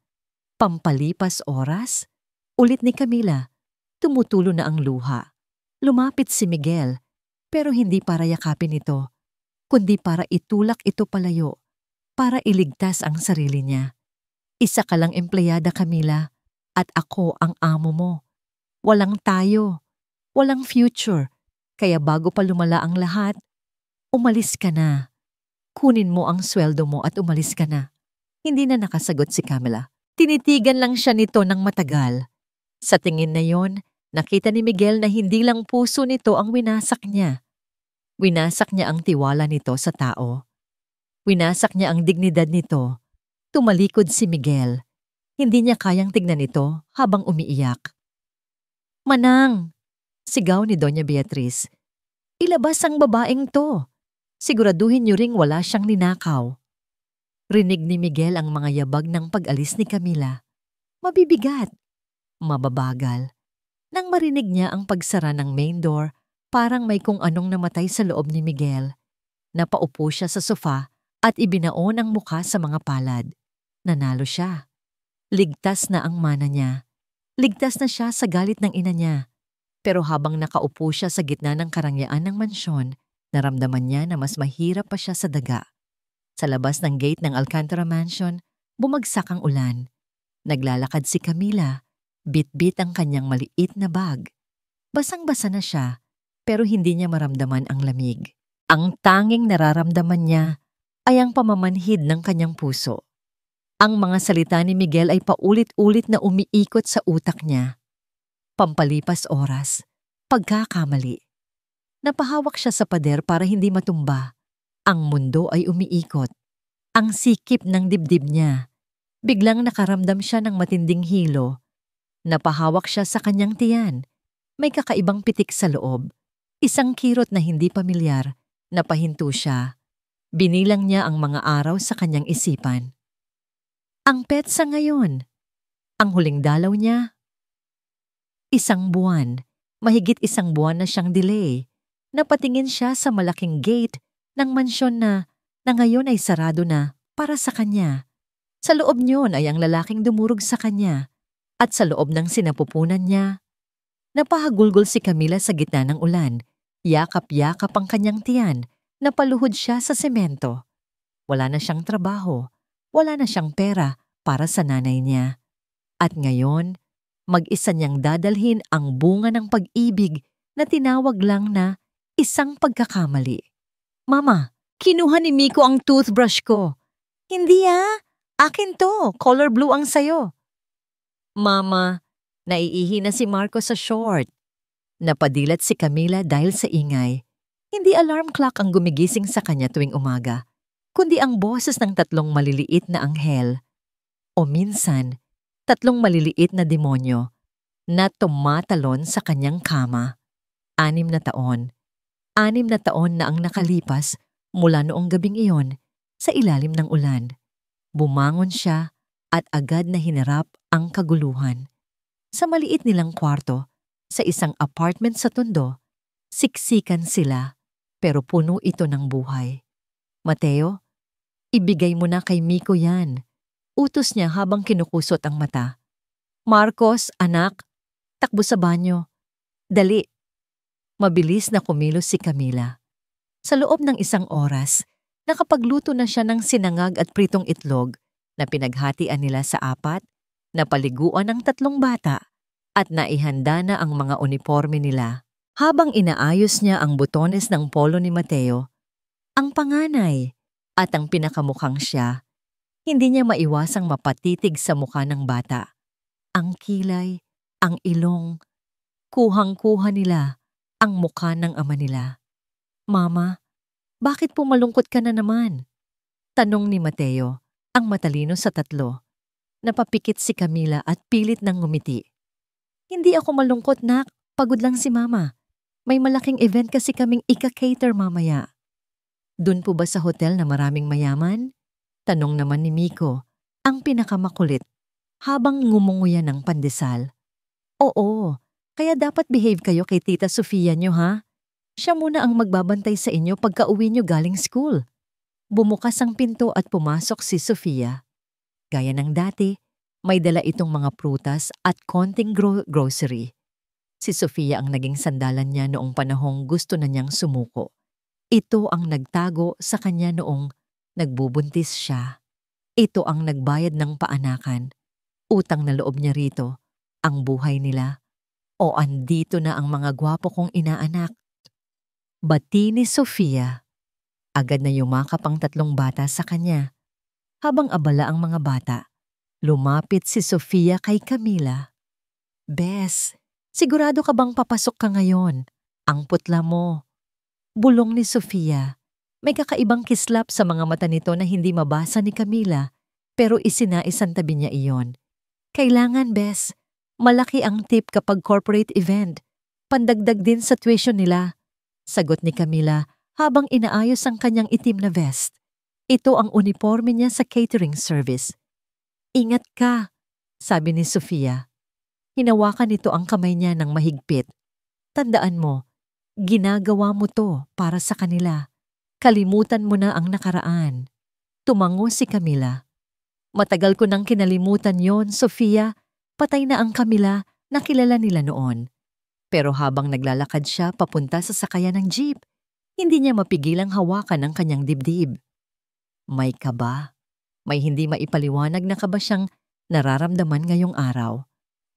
Pampalipas oras? Ulit ni Camila. Tumutulo na ang luha. Lumapit si Miguel, pero hindi para yakapin ito, kundi para itulak ito palayo, para iligtas ang sarili niya. Isa ka lang empleyada, Camila, at ako ang amo mo. Walang tayo, walang future, kaya bago pa lumala ang lahat, umalis ka na. Kunin mo ang sweldo mo at umalis ka na. Hindi na nakasagot si Camila. Tinitigan lang siya nito ng matagal. Sa tingin na yon, nakita ni Miguel na hindi lang puso nito ang winasak niya. Winasak niya ang tiwala nito sa tao. Winasak niya ang dignidad nito. Tumalikod si Miguel. Hindi niya kayang tignan ito habang umiiyak. "Manang!" sigaw ni Doña Beatriz. "Ilabas ang babaeng to. Siguraduhin niyo ring wala siyang ninakaw." Rinig ni Miguel ang mga yabag ng pag-alis ni Camila. Mabibigat. Mababagal. Nang marinig niya ang pagsara ng main door, parang may kung anong namatay sa loob ni Miguel. Napaupo siya sa sofa at ibinaon ang mukha sa mga palad. Nanalo siya. Ligtas na ang mana niya. Ligtas na siya sa galit ng ina niya. Pero habang nakaupo siya sa gitna ng karangyaan ng mansyon, naramdaman niya na mas mahirap pa siya sa daga. Sa labas ng gate ng Alcantara Mansion, bumagsak ang ulan. Naglalakad si Camila, bit-bit ang kanyang maliit na bag. Basang-basa na siya, pero hindi niya maramdaman ang lamig. Ang tanging nararamdaman niya ay ang pamamanhid ng kanyang puso. Ang mga salita ni Miguel ay paulit-ulit na umiikot sa utak niya. Pampalipas oras, pagkakamali. Napahawak siya sa pader para hindi matumba. Ang mundo ay umiikot. Ang sikip ng dibdib niya. Biglang nakaramdam siya ng matinding hilo. Napahawak siya sa kanyang tiyan. May kakaibang pitik sa loob. Isang kirot na hindi pamilyar. Napahinto siya. Binilang niya ang mga araw sa kanyang isipan. Ang petsa ngayon. Ang huling dalaw niya. 1 buwan. Mahigit 1 buwan na siyang delay. Napatingin siya sa malaking gate ng mansyon na ngayon ay sarado na para sa kanya. Sa loob niyon ay ang lalaking dumurog sa kanya. At sa loob ng sinapupunan niya, napahagulgol si Camila sa gitna ng ulan. Yakap-yakap ang kanyang tiyan. Napaluhod siya sa semento. Wala na siyang trabaho. Wala na siyang pera para sa nanay niya. At ngayon, mag-isa niyang dadalhin ang bunga ng pag-ibig na tinawag lang na isang pagkakamali. "Mama, kinuha ni Miko ang toothbrush ko." "Hindi akin to, color blue ang sayo." "Mama, naiihi na si Marco sa short." Napadilat si Camila dahil sa ingay. Hindi alarm clock ang gumigising sa kanya tuwing umaga, kundi ang boses ng 3 maliliit na anghel. O minsan, 3 maliliit na demonyo na tumatalon sa kanyang kama. 6 na taon. 6 na taon na ang nakalipas mula noong gabing iyon sa ilalim ng ulan. Bumangon siya at agad na hinarap ang kaguluhan. Sa maliit nilang kwarto, sa isang apartment sa Tondo, siksikan sila pero puno ito ng buhay. "Mateo, ibigay mo na kay Miko yan." Utos niya habang kinukusot ang mata. "Marcos, anak, takbo sa banyo. Dali." Mabilis na kumilos si Camila. Sa loob ng 1 oras, nakapagluto na siya ng sinangag at pritong itlog na pinaghatian nila sa 4, napaliguan ng 3 bata at naihanda na ang mga uniforme nila. Habang inaayos niya ang butones ng polo ni Mateo, ang panganay at ang pinakamukhang siya, hindi niya maiwasang mapatitig sa mukha ng bata. Ang kilay, ang ilong, kuhang-kuha nila ang mukha ng ama nila. "Mama, bakit po malungkot ka na naman?" Tanong ni Mateo, ang matalino sa 3. Napapikit si Camila at pilit ng ngumiti. "Hindi ako malungkot, nak. Pagod lang si Mama. May malaking event kasi kaming ika-cater mamaya." Dun po ba sa hotel na maraming mayaman? Tanong naman ni Miko, ang pinakamakulit, habang ngumunguya ng pandesal. Oo, kaya dapat behave kayo kay Tita Sofia nyo ha? Siya muna ang magbabantay sa inyo pagka-uwi nyo galing school. Bumukas ang pinto at pumasok si Sofia. Gaya ng dati, may dala itong mga prutas at konting grocery. Si Sofia ang naging sandalan niya noong panahong gusto na niyang sumuko. Ito ang nagtago sa kanya noong nagbubuntis siya. Ito ang nagbayad ng paanakan. Utang na loob niya rito, ang buhay nila. O andito na ang mga gwapo kong inaanak. Bati ni Sofia. Agad na yumakap ang tatlong bata sa kanya. Habang abala ang mga bata, lumapit si Sofia kay Camila. Bes, sigurado ka bang papasok ka ngayon? Ang putla mo. Bulong ni Sofia. May kakaibang kislap sa mga mata nito na hindi mabasa ni Camila, pero isinaisan tabi niya iyon. Kailangan, Bes. Malaki ang tip kapag corporate event. Pandagdag din sa tuition nila. Sagot ni Camila habang inaayos ang kanyang itim na vest. Ito ang uniforme niya sa catering service. Ingat ka, sabi ni Sofia. Hinawakan nito ang kamay niya ng mahigpit. Tandaan mo, ginagawa mo to para sa kanila. Kalimutan mo na ang nakaraan. Tumango si Camila. Matagal ko nang kinalimutan yon, Sofia. Patay na ang Camila na kilala nila noon. Pero habang naglalakad siya papunta sa sakayan ng jeep, hindi niya mapigilang hawakan ang kanyang dibdib. May kaba. May hindi maipaliwanag na kaba siyang nararamdaman ngayong araw.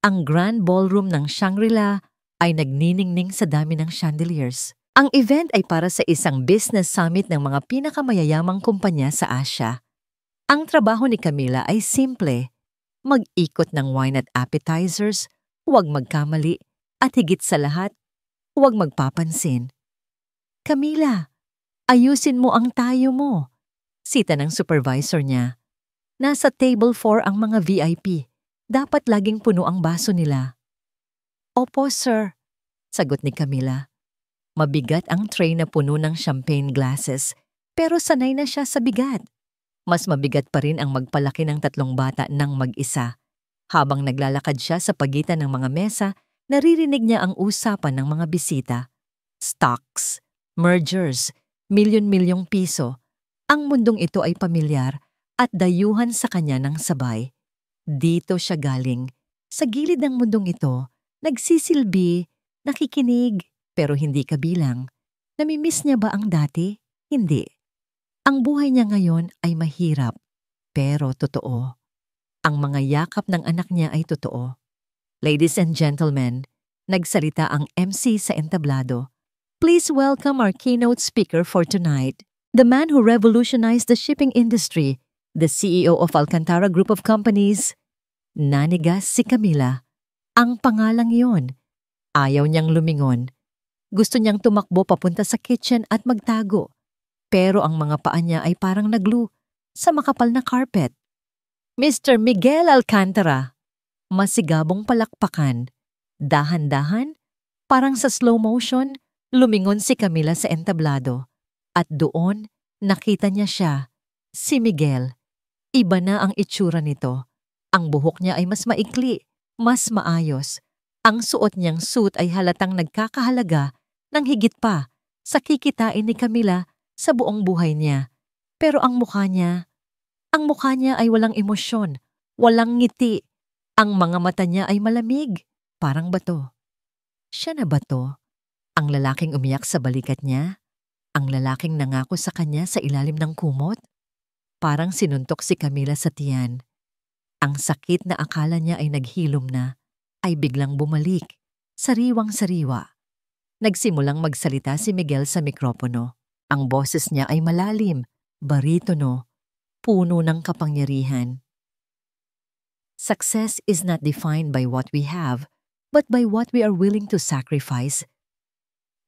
Ang grand ballroom ng Shangri-La ay nagniningning sa dami ng chandeliers. Ang event ay para sa isang business summit ng mga pinakamayayamang kumpanya sa Asia. Ang trabaho ni Camila ay simple. Mag-ikot ng wine at appetizers, huwag magkamali, at higit sa lahat, huwag magpapansin. Camila, ayusin mo ang tayo mo. Sita ng supervisor niya. Nasa table 4 ang mga VIP. Dapat laging puno ang baso nila. Opo, sir, sagot ni Camila. Mabigat ang tray na puno ng champagne glasses, pero sanay na siya sa bigat. Mas mabigat pa rin ang magpalaki ng tatlong bata ng mag-isa. Habang naglalakad siya sa pagitan ng mga mesa, naririnig niya ang usapan ng mga bisita. Stocks, mergers, milyon-milyong piso. Ang mundong ito ay pamilyar at dayuhan sa kanya ng sabay. Dito siya galing. Sa gilid ng mundong ito, nagsisilbi, nakikinig, pero hindi kabilang. Namimiss niya ba ang dati? Hindi. Ang buhay niya ngayon ay mahirap, pero totoo. Ang mga yakap ng anak niya ay totoo. Ladies and gentlemen, nagsalita ang MC sa entablado. Please welcome our keynote speaker for tonight, the man who revolutionized the shipping industry, the CEO of Alcantara Group of Companies. Nanigas si Camila. Ang pangalang yon. Ayaw niyang lumingon. Gusto niyang tumakbo papunta sa kitchen at magtago. Pero ang mga paa niya ay parang naglu sa makapal na carpet. Mr. Miguel Alcantara. Masigabong palakpakan. Dahan-dahan, parang sa slow motion, lumingon si Camila sa entablado. At doon, nakita niya siya, si Miguel. Iba na ang itsura nito. Ang buhok niya ay mas maikli, mas maayos. Ang suot niyang suit ay halatang nagkakahalaga ng higit pa sa kikitain ni Camila sa buong buhay niya. Pero ang mukha niya ay walang emosyon, walang ngiti. Ang mga mata niya ay malamig, parang bato. Siya na ba to? Ang lalaking umiyak sa balikat niya? Ang lalaking nangako sa kanya sa ilalim ng kumot? Parang sinuntok si Camila sa tiyan. Ang sakit na akala niya ay naghilom na, ay biglang bumalik, sariwang-sariwa. Nagsimulang magsalita si Miguel sa mikropono. Ang boses niya ay malalim, baritono, puno ng kapangyarihan. Success is not defined by what we have, but by what we are willing to sacrifice.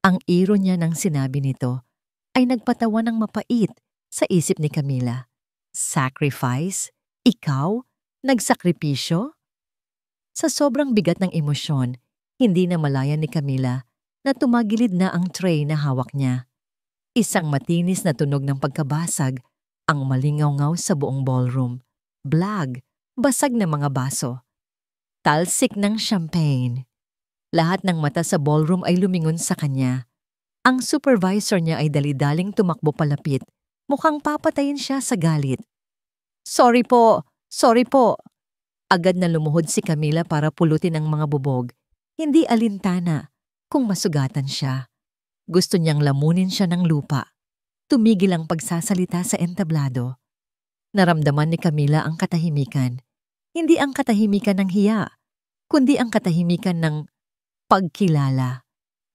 Ang iro niya nang sinabi nito ay nagpatawa ng mapait sa isip ni Camila. Sacrifice? Ikaw? Nagsakripisyo? Sa sobrang bigat ng emosyon, hindi na malaya ni Camila na tumagilid na ang tray na hawak niya. Isang matinis na tunog ng pagkabasag ang malingaw-ngaw sa buong ballroom. Blag, basag na mga baso. Talsik ng champagne. Lahat ng mata sa ballroom ay lumingon sa kanya. Ang supervisor niya ay dali-daling tumakbo palapit. Mukhang papatayin siya sa galit. Sorry po! Sorry po! Agad na lumuhod si Camila para pulutin ang mga bubog. Hindi alintana kung masugatan siya. Gusto niyang lamunin siya ng lupa. Tumigil ang pagsasalita sa entablado. Naramdaman ni Camila ang katahimikan. Hindi ang katahimikan ng hiya, kundi ang katahimikan ng pagkilala.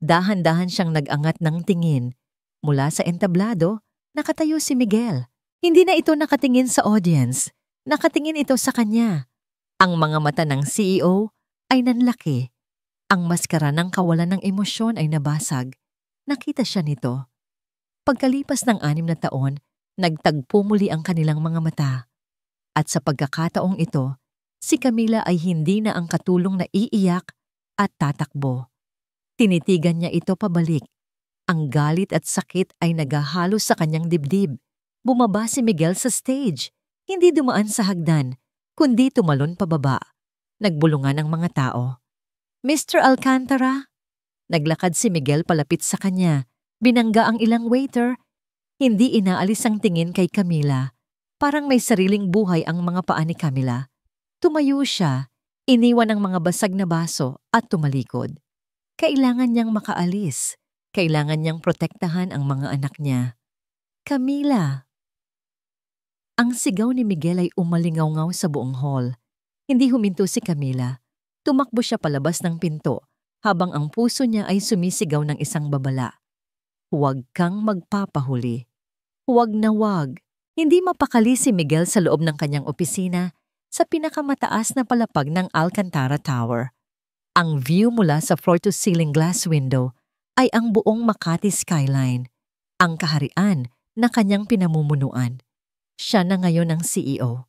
Dahan-dahan siyang nag-angat ng tingin. Mula sa entablado, nakatayo si Miguel. Hindi na ito nakatingin sa audience. Nakatingin ito sa kanya. Ang mga mata ng CEO ay nanlaki. Ang maskara ng kawalan ng emosyon ay nabasag. Nakita siya nito. Pagkalipas ng 6 na taon, nagtagpo muli ang kanilang mga mata. At sa pagkakataong ito, si Camila ay hindi na ang katulong na iiyak at tatakbo. Tinitigan niya ito pabalik. Ang galit at sakit ay nagahalo sa kanyang dibdib. Bumaba si Miguel sa stage. Hindi dumaan sa hagdan, kundi tumalon pababa. Nagbulungan ang mga tao. Mr. Alcantara? Naglakad si Miguel palapit sa kanya. Binangga ang ilang waiter. Hindi inaalis ang tingin kay Camila. Parang may sariling buhay ang mga paa ni Camila. Tumayo siya, iniwan ang mga basag na baso at tumalikod. Kailangan niyang makaalis. Kailangan niyang protektahan ang mga anak niya. Camila! Ang sigaw ni Miguel ay umalingaw-ngaw sa buong hall. Hindi huminto si Camila. Tumakbo siya palabas ng pinto habang ang puso niya ay sumisigaw ng isang babala. Huwag kang magpapahuli. Huwag na huwag. Hindi mapakali si Miguel sa loob ng kanyang opisina sa pinakamataas na palapag ng Alcantara Tower. Ang view mula sa floor-to-ceiling glass window ay ang buong Makati skyline, ang kaharian na kanyang pinamumunuan. Siya na ngayon ang CEO.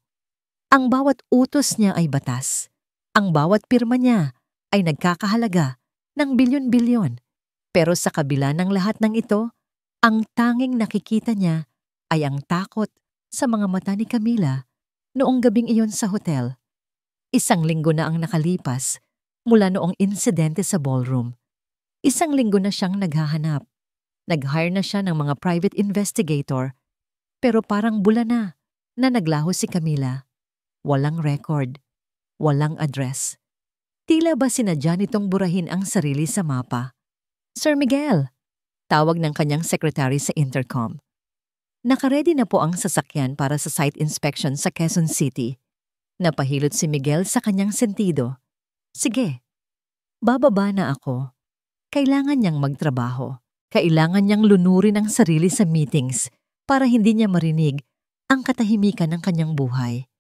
Ang bawat utos niya ay batas. Ang bawat pirma niya ay nagkakahalaga ng bilyon-bilyon. Pero sa kabila ng lahat ng ito, ang tanging nakikita niya ay ang takot sa mga mata ni Camila noong gabing iyon sa hotel. 1 linggo na ang nakalipas mula noong insidente sa ballroom. 1 linggo na siyang naghahanap. Nag-hire na siya ng mga private investigator, pero parang bula na naglaho si Camila. Walang record, walang address. Tila ba sinadya nitong burahin ang sarili sa mapa? Sir Miguel, tawag ng kanyang secretary sa intercom. Nakaredy na po ang sasakyan para sa site inspection sa Quezon City. Napahilot si Miguel sa kanyang sentido. Sige, bababa na ako. Kailangan niyang magtrabaho. Kailangan niyang lunurin ang sarili sa meetings para hindi niya marinig ang katahimikan ng kanyang buhay.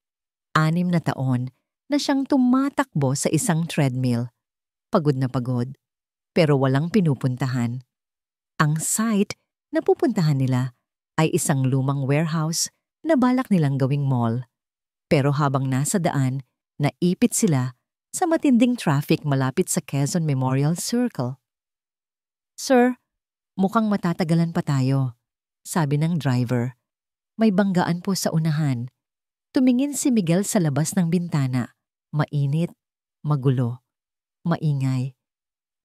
6 na taon na siyang tumatakbo sa isang treadmill. Pagod na pagod, pero walang pinupuntahan. Ang site na pupuntahan nila ay isang lumang warehouse na balak nilang gawing mall. Pero habang nasa daan, naipit sila sa matinding traffic malapit sa Quezon Memorial Circle. Sir, mukhang matatagalan pa tayo, sabi ng driver. May banggaan po sa unahan. Tumingin si Miguel sa labas ng bintana. Mainit, magulo, maingay.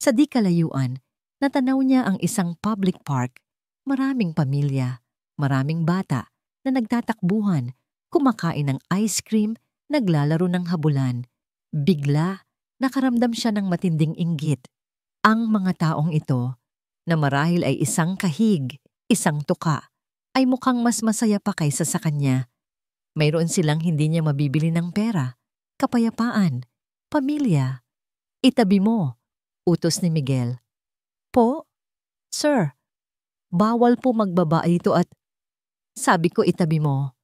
Sa di kalayuan, natanaw niya ang isang public park. Maraming pamilya, maraming bata na nagtatakbuhan, kumakain ng ice cream, naglalaro ng habulan. Bigla, nakaramdam siya ng matinding inggit. Ang mga taong ito, na marahil ay isang kahig, isang tuka, ay mukhang mas masaya pa kaysa sa kanya. Mayroon silang hindi niya mabibili ng pera, kapayapaan, pamilya. Itabi mo, utos ni Miguel. Po? Sir, bawal po magbaba ito at... Sabi ko itabi mo.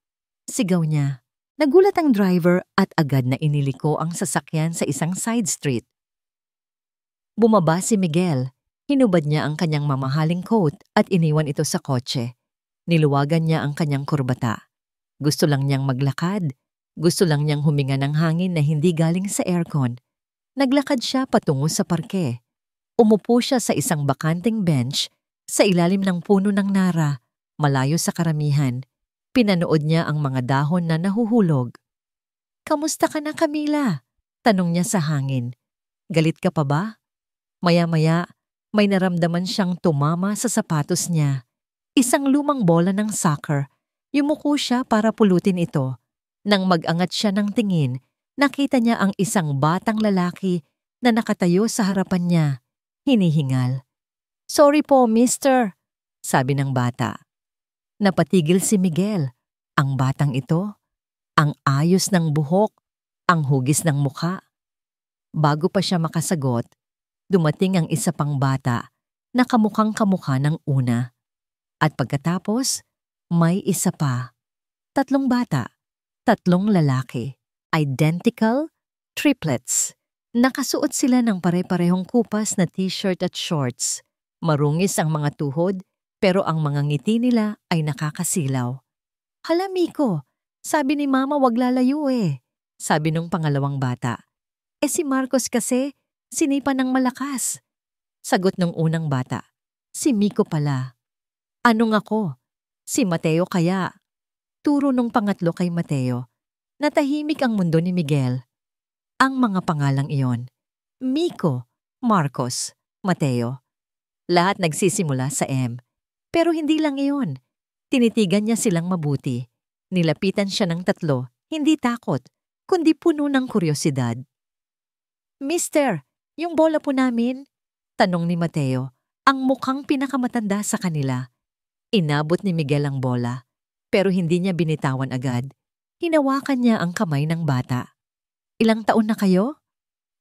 Sigaw niya. Nagulat ang driver at agad na iniliko ang sasakyan sa isang side street. Bumaba si Miguel. Hinubad niya ang kanyang mamahaling coat at iniwan ito sa kotse. Niluwagan niya ang kanyang kurbata. Gusto lang niyang maglakad. Gusto lang niyang huminga ng hangin na hindi galing sa aircon. Naglakad siya patungo sa parke. Umupo siya sa isang bakanting bench Sa ilalim ng puno ng nara, malayo sa karamihan, pinanood niya ang mga dahon na nahuhulog. "Kamusta ka na, Camila?" tanong niya sa hangin. "Galit ka pa ba?" Maya-maya, may naramdaman siyang tumama sa sapatos niya. Isang lumang bola ng soccer. Yumuko siya para pulutin ito. Nang mag-angat siya ng tingin, nakita niya ang isang batang lalaki na nakatayo sa harapan niya. Hinihingal. "Sorry po, mister," sabi ng bata. Napatigil si Miguel. Ang batang ito, ang ayos ng buhok, ang hugis ng mukha. Bago pa siya makasagot, dumating ang isa pang bata na kamukhang kamukha ng una. At pagkatapos, may isa pa. 3 bata, 3 lalaki. Identical triplets. Nakasuot sila ng pare-parehong kupas na t-shirt at shorts. Marungis ang mga tuhod, pero ang mga ngiti nila ay nakakasilaw. "Hala, Miko, sabi ni Mama wag lalayo eh," sabi nung pangalawang bata. Si Marcos kasi, sinipa ng malakas." Sagot nung unang bata. "Si Miko pala." "Anong ako? Si Mateo kaya?" Turo nung pangatlo kay Mateo. Natahimik ang mundo ni Miguel. Ang mga pangalang iyon, Miko, Marcos, Mateo, lahat nagsisimula sa M. Pero hindi lang iyon. Tinitigan niya silang mabuti. Nilapitan siya ng 3, hindi takot, kundi puno ng kuryosidad. "Mister, yung bola po namin?" tanong ni Mateo, ang mukhang pinakamatanda sa kanila. Inabot ni Miguel ang bola, pero hindi niya binitawan agad. Hinawakan niya ang kamay ng bata. "Ilang taon na kayo?"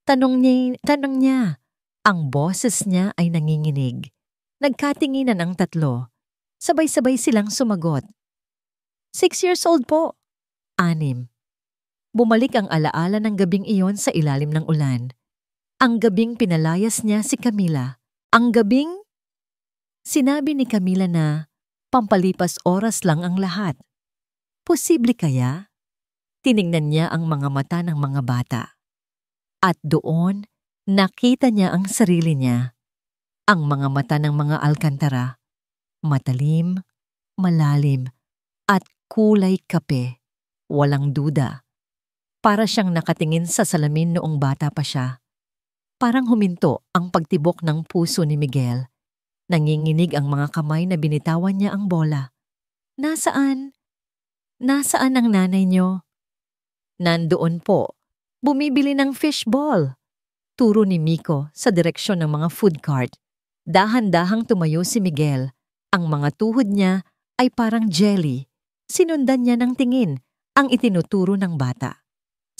Tanong niya. Ang boses niya ay nanginginig. Nagkatinginan ang 3. Sabay-sabay silang sumagot. 6 years old po." 6. Bumalik ang alaala ng gabing iyon sa ilalim ng ulan. Ang gabing pinalayas niya si Camila. Ang gabing sinabi ni Camila na pampalipas oras lang ang lahat. Posible kaya? Tiningnan niya ang mga mata ng mga bata. At doon, nakita niya ang sarili niya. Ang mga mata ng mga alkantara. Matalim, malalim, at kulay kape. Walang duda. Para siyang nakatingin sa salamin noong bata pa siya. Parang huminto ang pagtibok ng puso ni Miguel. Nanginginig ang mga kamay na binitawan niya ang bola. "Nasaan? Nasaan ang nanay niyo?" "Nandoon po. Bumibili ng fishball." Turo ni Miko sa direksyon ng mga food cart. Dahan-dahang tumayo si Miguel. Ang mga tuhod niya ay parang jelly. Sinundan niya ng tingin ang itinuturo ng bata.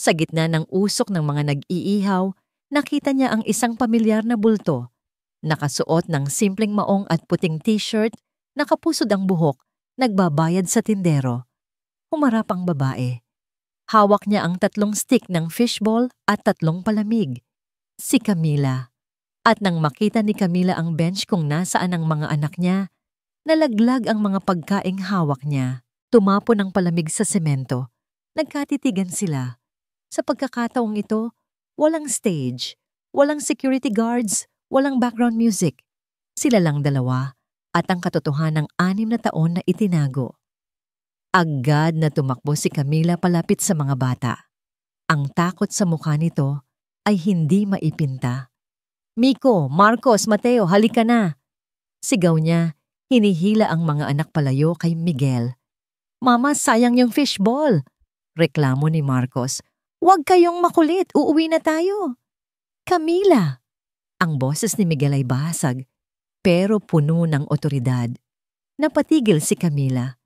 Sa gitna ng usok ng mga nag-iihaw, nakita niya ang isang pamilyar na bulto. Nakasuot ng simpleng maong at puting t-shirt, nakapusod ang buhok, nagbabayad sa tindero. Humarap ang babae. Hawak niya ang 3 stick ng fishball at 3 palamig. Si Camila. At nang makita ni Camila ang bench kung nasaan ang mga anak niya, nalaglag ang mga pagkaing hawak niya. Tumapon ang palamig sa semento. Nagkatitigan sila. Sa pagkakataong ito, walang stage, walang security guards, walang background music. Sila lang 2 at ang katotohanang 6 na taon na itinago. Agad na tumakbo si Camila palapit sa mga bata. Ang takot sa mukha nito ay hindi maipinta. "Miko, Marcos, Mateo, halika na!" Sigaw niya, hinihila ang mga anak palayo kay Miguel. "Mama, sayang yung fishball!" Reklamo ni Marcos. "Huwag kayong makulit, uuwi na tayo." "Camila!" Ang boses ni Miguel ay basag, pero puno ng otoridad. Napatigil si Camila.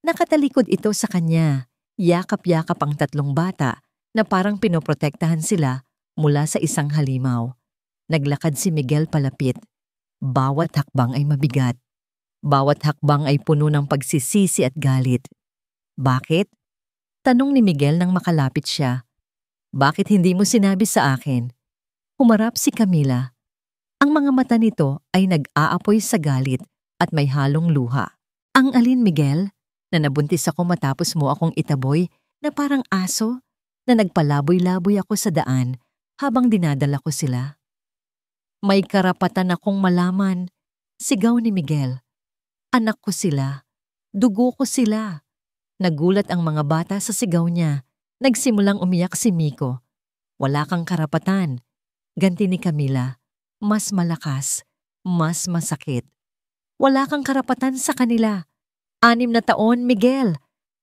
Nakatalikod ito sa kanya, yakap-yakap ang 3 bata na parang pinoprotektahan sila mula sa isang halimaw. Naglakad si Miguel palapit. Bawat hakbang ay mabigat. Bawat hakbang ay puno ng pagsisisi at galit. "Bakit?" tanong ni Miguel nang makalapit siya. "Bakit hindi mo sinabi sa akin?" Humarap si Camila. Ang mga mata nito ay nag-aapoy sa galit at may halong luha. "Ang alin, Miguel? Na nabuntis ako matapos mo akong itaboy na parang aso? Na nagpalaboy-laboy ako sa daan habang dinadala ko sila?" "May karapatan akong malaman. Sigaw ni Miguel. Anak ko sila. Dugo ko sila. Nagulat ang mga bata sa sigaw niya. Nagsimulang umiyak si Miko. Wala kang karapatan. Ganti ni Camila. Mas malakas. Mas masakit. Wala kang karapatan sa kanila. 6 na taon, Miguel.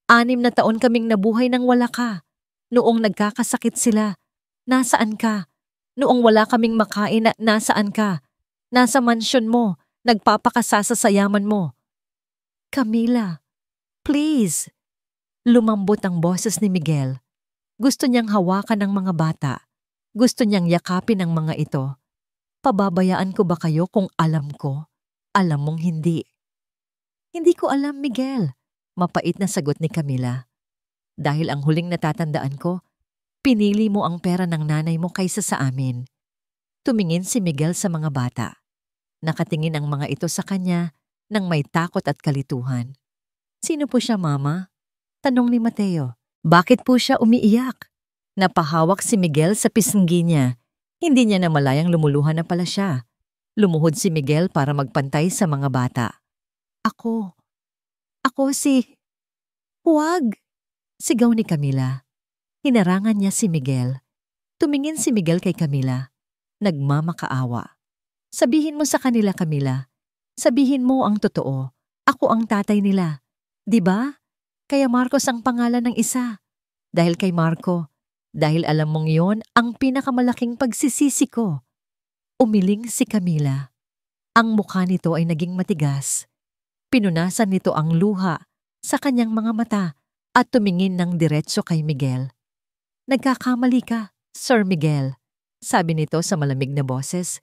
6 na taon kaming nabuhay nang wala ka. Noong nagkakasakit sila, nasaan ka? Noong wala kaming makain, nasaan ka? Nasa mansyon mo, nagpapakasasa sa yaman mo. Camila, please. Lumambot ang boses ni Miguel. Gusto niyang hawakan ang mga bata. Gusto niyang yakapin ang mga ito. Pababayaan ko ba kayo kung alam ko? Alam mong hindi. Hindi ko alam, Miguel. Mapait na sagot ni Camila. Dahil ang huling natatandaan ko, pinili mo ang pera ng nanay mo kaysa sa amin. Tumingin si Miguel sa mga bata. Nakatingin ang mga ito sa kanya nang may takot at kalituhan. Sino po siya, Mama? Tanong ni Mateo. Bakit po siya umiiyak? Napahawak si Miguel sa pisngi niya. Hindi niya namalayang lumuluhan na pala siya. Lumuhod si Miguel para magpantay sa mga bata. Ako si... Huwag! Sigaw ni Camila. Hinarangan niya si Miguel. Tumingin si Miguel kay Camila. Nagmamakaawa. Sabihin mo sa kanila, Camila. Sabihin mo ang totoo. Ako ang tatay nila. 'Di ba? Kaya Marcos ang pangalan ng isa. Dahil kay Marco. Dahil alam mong yon ang pinakamalaking pagsisisi ko. Umiling si Camila. Ang mukha nito ay naging matigas. Pinunasan nito ang luha sa kanyang mga mata at tumingin ng diretso kay Miguel. Nagkakamali ka, Sir Miguel, sabi nito sa malamig na boses.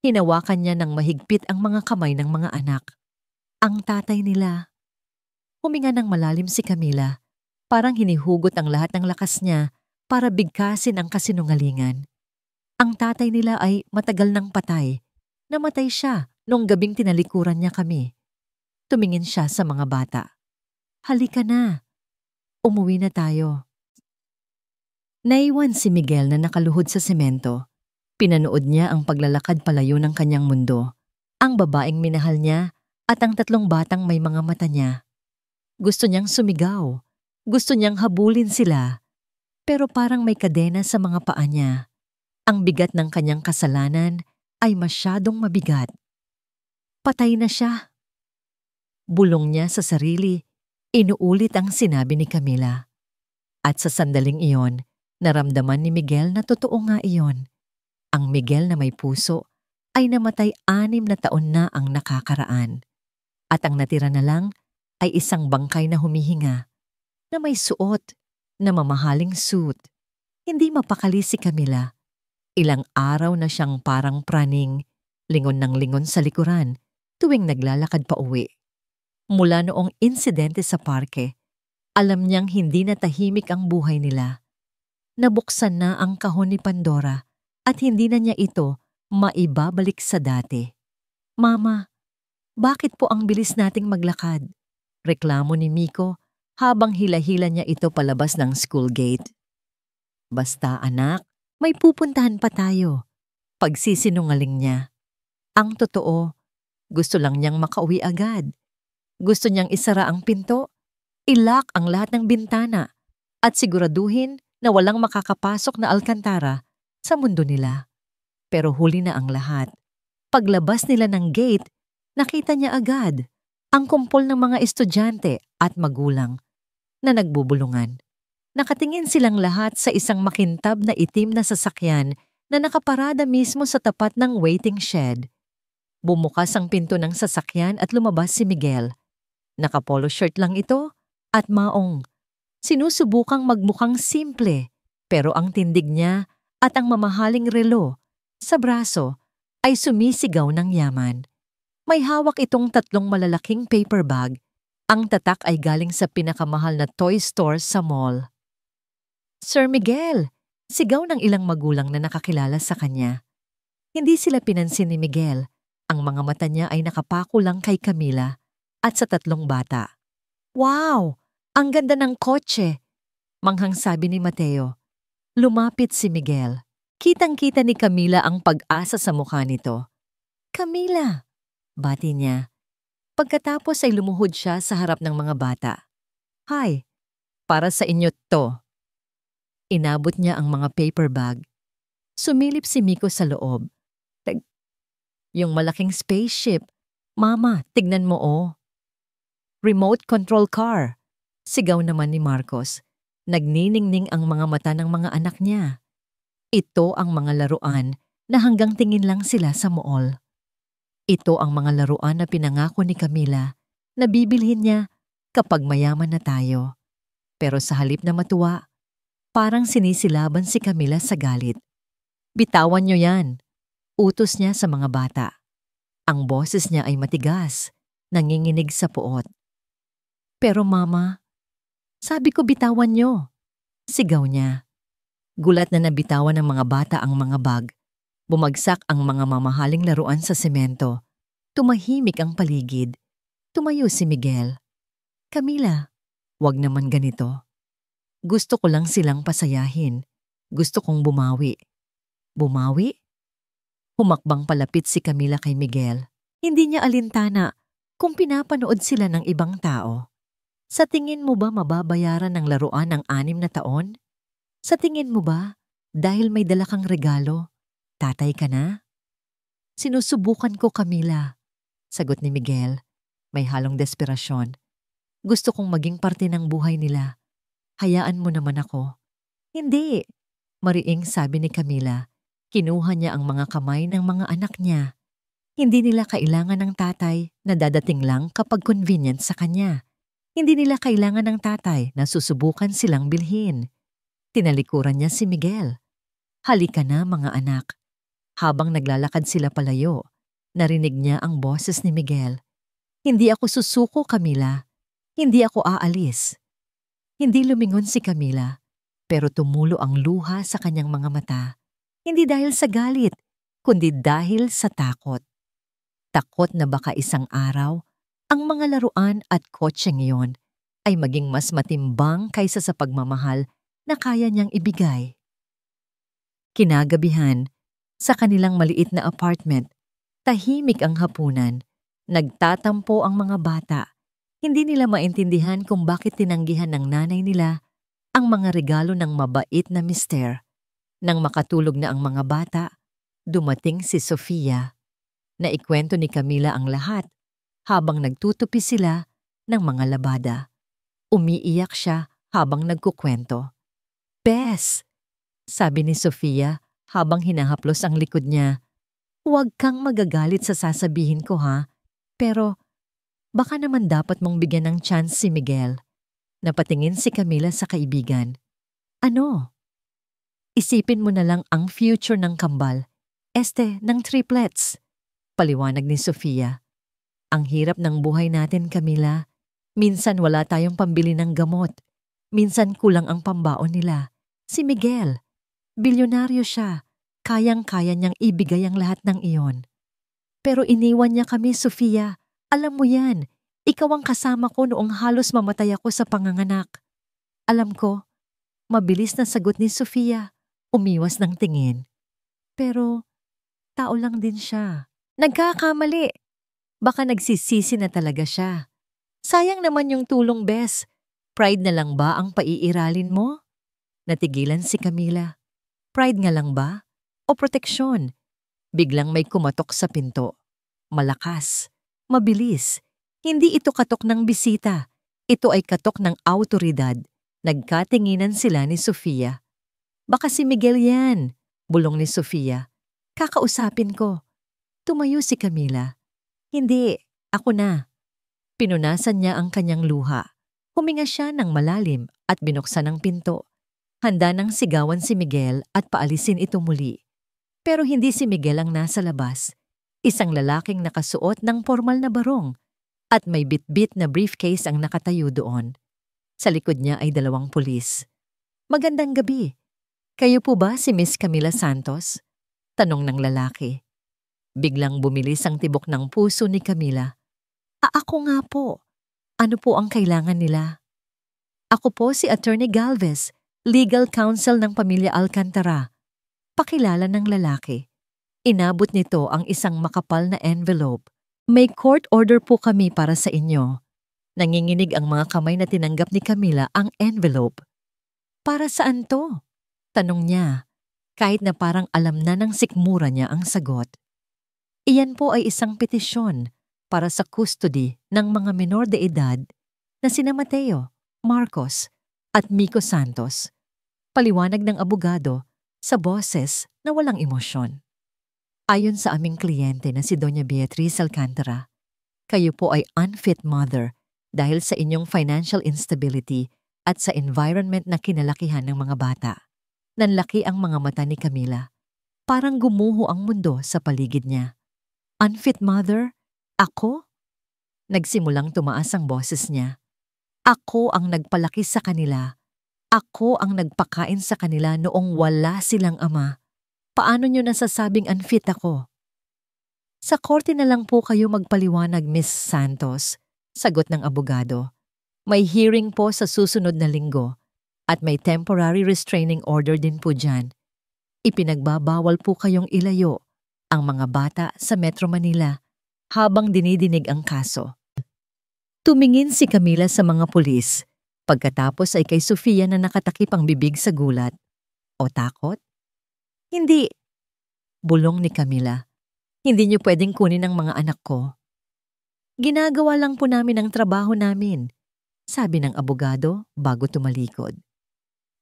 Hinawakan niya ng mahigpit ang mga kamay ng mga anak. Ang tatay nila. Huminga ng malalim si Camila. Parang hinihugot ang lahat ng lakas niya para bigkasin ang kasinungalingan. Ang tatay nila ay matagal nang patay. Namatay siya nung gabing tinalikuran niya kami. Tumingin siya sa mga bata. Halika na. Umuwi na tayo. Naiwan si Miguel na nakaluhod sa semento. Pinanood niya ang paglalakad palayo ng kanyang mundo. Ang babaeng minahal niya at ang 3 batang may mga mata niya. Gusto niyang sumigaw. Gusto niyang habulin sila. Pero parang may kadena sa mga paa niya. Ang bigat ng kanyang kasalanan ay masyadong mabigat. Patay na siya. Bulong niya sa sarili, inuulit ang sinabi ni Camila. At sa sandaling iyon, naramdaman ni Miguel na totoo nga iyon. Ang Miguel na may puso ay namatay 6 na taon na ang nakakaraan. At ang natira na lang ay isang bangkay na humihinga, na may suot, na mamahaling suit. Hindi mapakali si Camila. Ilang araw na siyang parang praning, lingon ng lingon sa likuran, tuwing naglalakad pa uwi. Mula noong insidente sa parke, alam niyang hindi na tahimik ang buhay nila. Nabuksan na ang kahon ni Pandora at hindi na niya ito maibabalik sa dati. Mama, bakit po ang bilis nating maglakad? Reklamo ni Miko habang hila-hila niya ito palabas ng school gate. Basta anak, may pupuntahan pa tayo. Pagsisinungaling niya. Ang totoo, gusto lang niyang makauwi agad. Gusto niyang isara ang pinto, ilock ang lahat ng bintana, at siguraduhin na walang makakapasok na alkantara sa mundo nila. Pero huli na ang lahat. Paglabas nila ng gate, nakita niya agad ang kumpol ng mga estudyante at magulang na nagbubulungan. Nakatingin silang lahat sa isang makintab na itim na sasakyan na nakaparada mismo sa tapat ng waiting shed. Bumukas ang pinto ng sasakyan at lumabas si Miguel. Nakapolo shirt lang ito at maong. Sinusubukang magmukhang simple, pero ang tindig niya at ang mamahaling relo sa braso ay sumisigaw ng yaman. May hawak itong 3 malalaking paper bag. Ang tatak ay galing sa pinakamahal na toy store sa mall. Sir Miguel! Sigaw ng ilang magulang na nakakilala sa kanya. Hindi sila pinansin ni Miguel. Ang mga mata niya ay nakapako lang kay Camila at sa 3 bata. Wow! Ang ganda ng kotse! Manghang sabi ni Mateo. Lumapit si Miguel. Kitang-kita ni Camila ang pag-asa sa mukha nito. Camila! bati niya. Pagkatapos ay lumuhod siya sa harap ng mga bata. Hi, para sa inyo to. Inabot niya ang mga paper bag. Sumilip si Miko sa loob. Yung malaking spaceship. Mama, tignan mo oh. Remote control car. Sigaw naman ni Marcos. Nagniningning ang mga mata ng mga anak niya. Ito ang mga laruan na hanggang tingin lang sila sa mall. Ito ang mga laruan na pinangako ni Camila na bibilhin niya kapag mayaman na tayo. Pero sa halip na matuwa, parang sinisilaban si Camila sa galit. Bitawan niyo yan. Utos niya sa mga bata. Ang boses niya ay matigas, nanginginig sa puot. Pero mama, sabi ko bitawan niyo. Sigaw niya. Gulat na nabitawan ng mga bata ang mga bag. Bumagsak ang mga mamahaling laruan sa semento. Tumahimik ang paligid. Tumayo si Miguel. Camila, wag naman ganito. Gusto ko lang silang pasayahin. Gusto kong bumawi. Bumawi? Humakbang palapit si Camila kay Miguel. Hindi niya alintana kung pinapanood sila ng ibang tao. Sa tingin mo ba mababayaran ng laruan ng 6 na taon? Sa tingin mo ba, dahil may dala kang regalo, tatay ka na? Sinusubukan ko, Camila. Sagot ni Miguel. May halong desperasyon. Gusto kong maging parte ng buhay nila. Hayaan mo naman ako. Hindi. Mariing sabi ni Camila. Kinuha niya ang mga kamay ng mga anak niya. Hindi nila kailangan ng tatay na dadating lang kapag convenient sa kanya. Hindi nila kailangan ng tatay na susubukan silang bilhin. Tinalikuran niya si Miguel. Halika na mga anak. Habang naglalakad sila palayo, narinig niya ang boses ni Miguel. Hindi ako susuko, Camila. Hindi ako aalis. Hindi lumingon si Camila, pero tumulo ang luha sa kanyang mga mata. Hindi dahil sa galit, kundi dahil sa takot. Takot na baka isang araw, ang mga laruan at kotseng iyon ay maging mas matimbang kaysa sa pagmamahal na kaya niyang ibigay. Kinagabihan, sa kanilang maliit na apartment, tahimik ang hapunan. Nagtatampo ang mga bata. Hindi nila maintindihan kung bakit tinanggihan ng nanay nila ang mga regalo ng mabait na mister. Nang makatulog na ang mga bata, dumating si Sofia. Naikwento ni Camila ang lahat habang nagtutupi sila ng mga labada. Umiiyak siya habang nagkukwento. Bes, sabi ni Sofia habang hinahaplos ang likod niya. Huwag kang magagalit sa sasabihin ko ha, pero baka naman dapat mong bigyan ng chance si Miguel. Napatingin si Camila sa kaibigan. Ano? Isipin mo na lang ang future ng kambal, ng triplets. Paliwanag ni Sofia. Ang hirap ng buhay natin, Camila. Minsan wala tayong pambili ng gamot. Minsan kulang ang pambaon nila. Si Miguel, bilyonaryo siya. Kayang-kaya niyang ibigay ang lahat ng iyon. Pero iniwan niya kami, Sofia. Alam mo yan, ikaw ang kasama ko noong halos mamatay ako sa panganganak. Alam ko, mabilis na sagot ni Sofia. Umiwas ng tingin. Pero, tao lang din siya. Nagkakamali. Baka nagsisisi na talaga siya. Sayang naman yung tulong, Bes. Pride na lang ba ang paiiralin mo? Natigilan si Camila. Pride nga lang ba? O proteksyon? Biglang may kumatok sa pinto. Malakas. Mabilis. Hindi ito katok ng bisita. Ito ay katok ng awtoridad. Nagkatinginan sila ni Sofia. Baka si Miguel yan, bulong ni Sofia. Kakausapin ko. Tumayo si Camila. Hindi, ako na. Pinunasan niya ang kanyang luha. Huminga siya ng malalim at binuksan ang pinto. Handa nang sigawan si Miguel at paalisin ito muli. Pero hindi si Miguel ang nasa labas. Isang lalaking nakasuot ng formal na barong at may bitbit na briefcase ang nakatayo doon. Sa likod niya ay 2 pulis. Magandang gabi. Kayo po ba si Miss Camila Santos? Tanong ng lalaki. Biglang bumilis ang tibok ng puso ni Camila. Ako nga po. Ano po ang kailangan nila? Ako po si Attorney Galvez, Legal Counsel ng Pamilya Alcantara. Pakilala ng lalaki. Inabot nito ang isang makapal na envelope. May court order po kami para sa inyo. Nanginginig ang mga kamay na tinanggap ni Camila ang envelope. Para saan to? Tanong niya, kahit na parang alam na ng sikmura niya ang sagot. Iyan po ay isang petisyon para sa custody ng mga menor de edad na sina Mateo, Marcos at Miko Santos. Paliwanag ng abogado sa boses na walang emosyon. Ayon sa aming kliyente na si Doña Beatriz Alcantara, kayo po ay unfit mother dahil sa inyong financial instability at sa environment na kinalakihan ng mga bata. Nanlaki ang mga mata ni Camila. Parang gumuho ang mundo sa paligid niya. Unfit mother? Ako? Nagsimulang tumaas ang boses niya. Ako ang nagpalaki sa kanila. Ako ang nagpakain sa kanila noong wala silang ama. Paano niyo nasasabing unfit ako? Sa korte na lang po kayo magpaliwanag, Miss Santos, sagot ng abogado. May hearing po sa susunod na linggo at may temporary restraining order din po dyan. Ipinagbabawal po kayong ilayo ang mga bata sa Metro Manila habang dinidinig ang kaso. Tumingin si Camila sa mga pulis, pagkatapos ay kay Sofia na nakatakip ang bibig sa gulat. O takot? Hindi. Bulong ni Camila. Hindi niyo pwedeng kunin ang mga anak ko. Ginagawa lang po namin ang trabaho namin, sabi ng abogado bago tumalikod.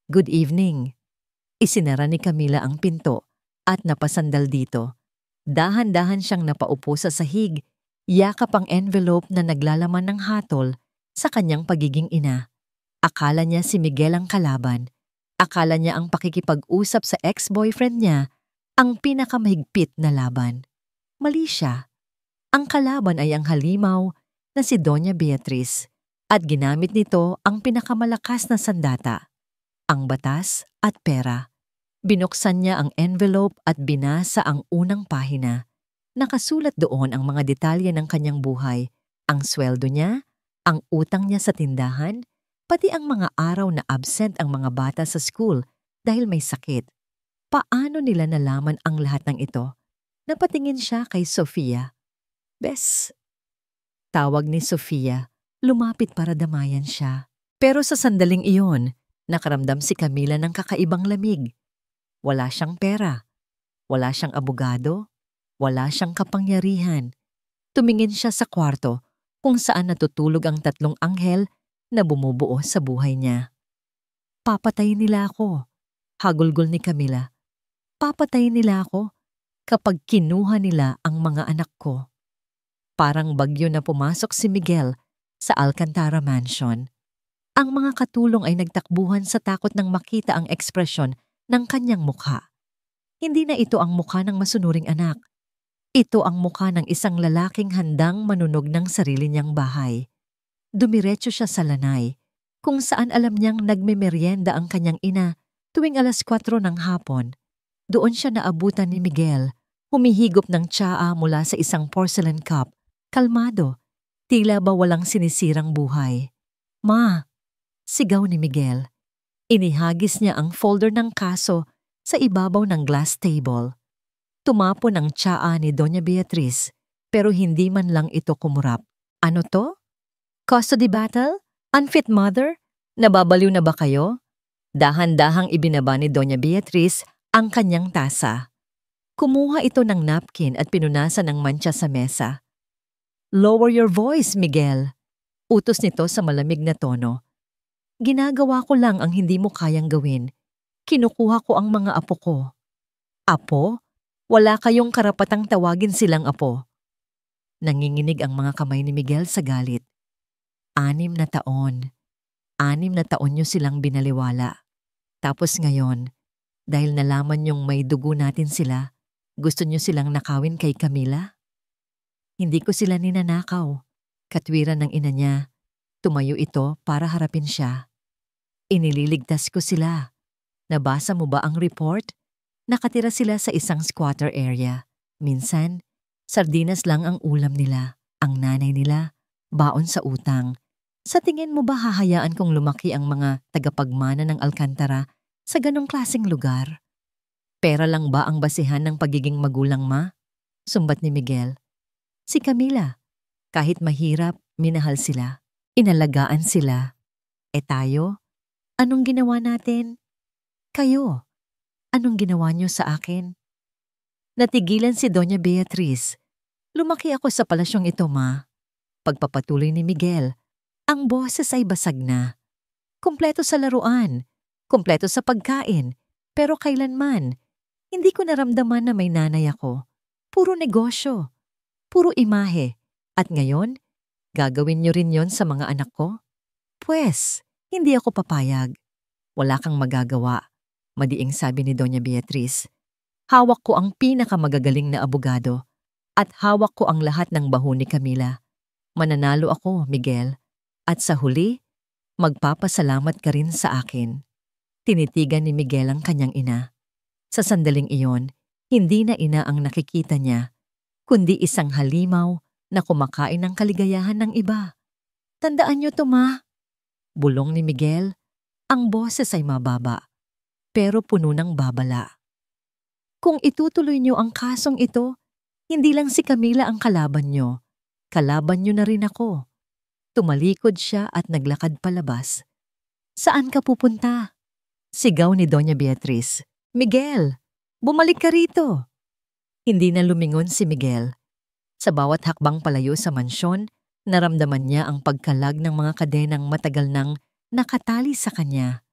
Good evening. Isinara ni Camila ang pinto at napasandal dito. Dahan-dahan siyang napaupo sa sahig, yakap ang envelope na naglalaman ng hatol sa kanyang pagiging ina. Akala niya si Miguel ang kalaban. Akala niya ang pakikipag-usap sa ex-boyfriend niya ang pinakamahigpit na laban. Mali siya. Ang kalaban ay ang halimaw na si Doña Beatriz at ginamit nito ang pinakamalakas na sandata, ang batas at pera. Binuksan niya ang envelope at binasa ang unang pahina. Nakasulat doon ang mga detalye ng kanyang buhay, ang sweldo niya, ang utang niya sa tindahan, pati ang mga araw na absent ang mga bata sa school dahil may sakit. Paano nila nalaman ang lahat ng ito? Napatingin siya kay Sofia. Bes, tawag ni Sofia, lumapit para damayan siya. Pero sa sandaling iyon, nakaramdam si Camila ng kakaibang lamig. Wala siyang pera, wala siyang abogado, wala siyang kapangyarihan. Tumingin siya sa kwarto kung saan natutulog ang tatlong anghel na bumubuo sa buhay niya. Papatayin nila ako, hagulgol ni Camila. Papatayin nila ako kapag kinuha nila ang mga anak ko. Parang bagyo na pumasok si Miguel sa Alcantara Mansion. Ang mga katulong ay nagtakbuhan sa takot nang makita ang ekspresyon ng kanyang mukha. Hindi na ito ang mukha ng masunuring anak. Ito ang mukha ng isang lalaking handang manunog ng sarili niyang bahay. Dumiretso siya sa lanay, kung saan alam niyang nagmemeryenda ang kanyang ina tuwing 4:00 ng hapon. Doon siya naabutan ni Miguel, humihigop ng tsaa mula sa isang porcelain cup. Kalmado, tila ba walang sinisirang buhay. Ma! Sigaw ni Miguel. Inihagis niya ang folder ng kaso sa ibabaw ng glass table. Tumapon ang tsaa ni Doña Beatriz, pero hindi man lang ito kumurap. Ano to? Custody battle? Unfit mother? Nababaliw na ba kayo? Dahan-dahang ibinaba ni Doña Beatriz ang kanyang tasa. Kumuha ito ng napkin at pinunasan ng mancha sa mesa. Lower your voice, Miguel. Utos nito sa malamig na tono. Ginagawa ko lang ang hindi mo kayang gawin. Kinukuha ko ang mga apo ko. Apo? Wala kayong karapatang tawagin silang apo. Nanginginig ang mga kamay ni Miguel sa galit. 6 na taon. 6 na taon niyo silang binaliwala. Tapos ngayon, dahil nalaman niyong may dugo natin sila, gusto niyo silang nakawin kay Camila? Hindi ko sila ninanakaw. Katwiran ng ina niya. Tumayo ito para harapin siya. Inililigtas ko sila. Nabasa mo ba ang report? Nakatira sila sa isang squatter area. Minsan, sardinas lang ang ulam nila. Ang nanay nila, baon sa utang. Sa tingin mo ba hahayaan kong lumaki ang mga tagapagmana ng Alcantara sa ganong klaseng lugar? Pera lang ba ang basihan ng pagiging magulang, ma? Sumbat ni Miguel. Si Camila, kahit mahirap, minahal sila. Inalagaan sila. E tayo, anong ginawa natin? Kayo, anong ginawa niyo sa akin? Natigilan si Doña Beatriz. Lumaki ako sa palasyong ito, ma. Pagpapatuloy ni Miguel, ang boses ay basag na. Kumpleto sa laruan, kumpleto sa pagkain, pero kailanman, hindi ko naramdaman na may nanay ako. Puro negosyo, puro imahe. At ngayon, gagawin niyo rin yon sa mga anak ko? Pwes, hindi ako papayag. Wala kang magagawa, madiing sabi ni Doña Beatriz. Hawak ko ang pinakamagagaling na abogado at hawak ko ang lahat ng baho ni Camila. Mananalo ako, Miguel. At sa huli, magpapasalamat ka rin sa akin. Tinitigan ni Miguel ang kanyang ina. Sa sandaling iyon, hindi na ina ang nakikita niya, kundi isang halimaw na kumakain ng kaligayahan ng iba. Tandaan niyo to, ma. Bulong ni Miguel, ang boses ay mababa, pero puno ng babala. Kung itutuloy niyo ang kasong ito, hindi lang si Camila ang kalaban niyo. Kalaban niyo na rin ako. Tumalikod siya at naglakad palabas. Saan ka pupunta? Sigaw ni Doña Beatriz. Miguel, bumalik ka rito. Hindi na lumingon si Miguel. Sa bawat hakbang palayo sa mansyon, naramdaman niya ang pagkalag ng mga kadenang matagal nang nakatali sa kanya.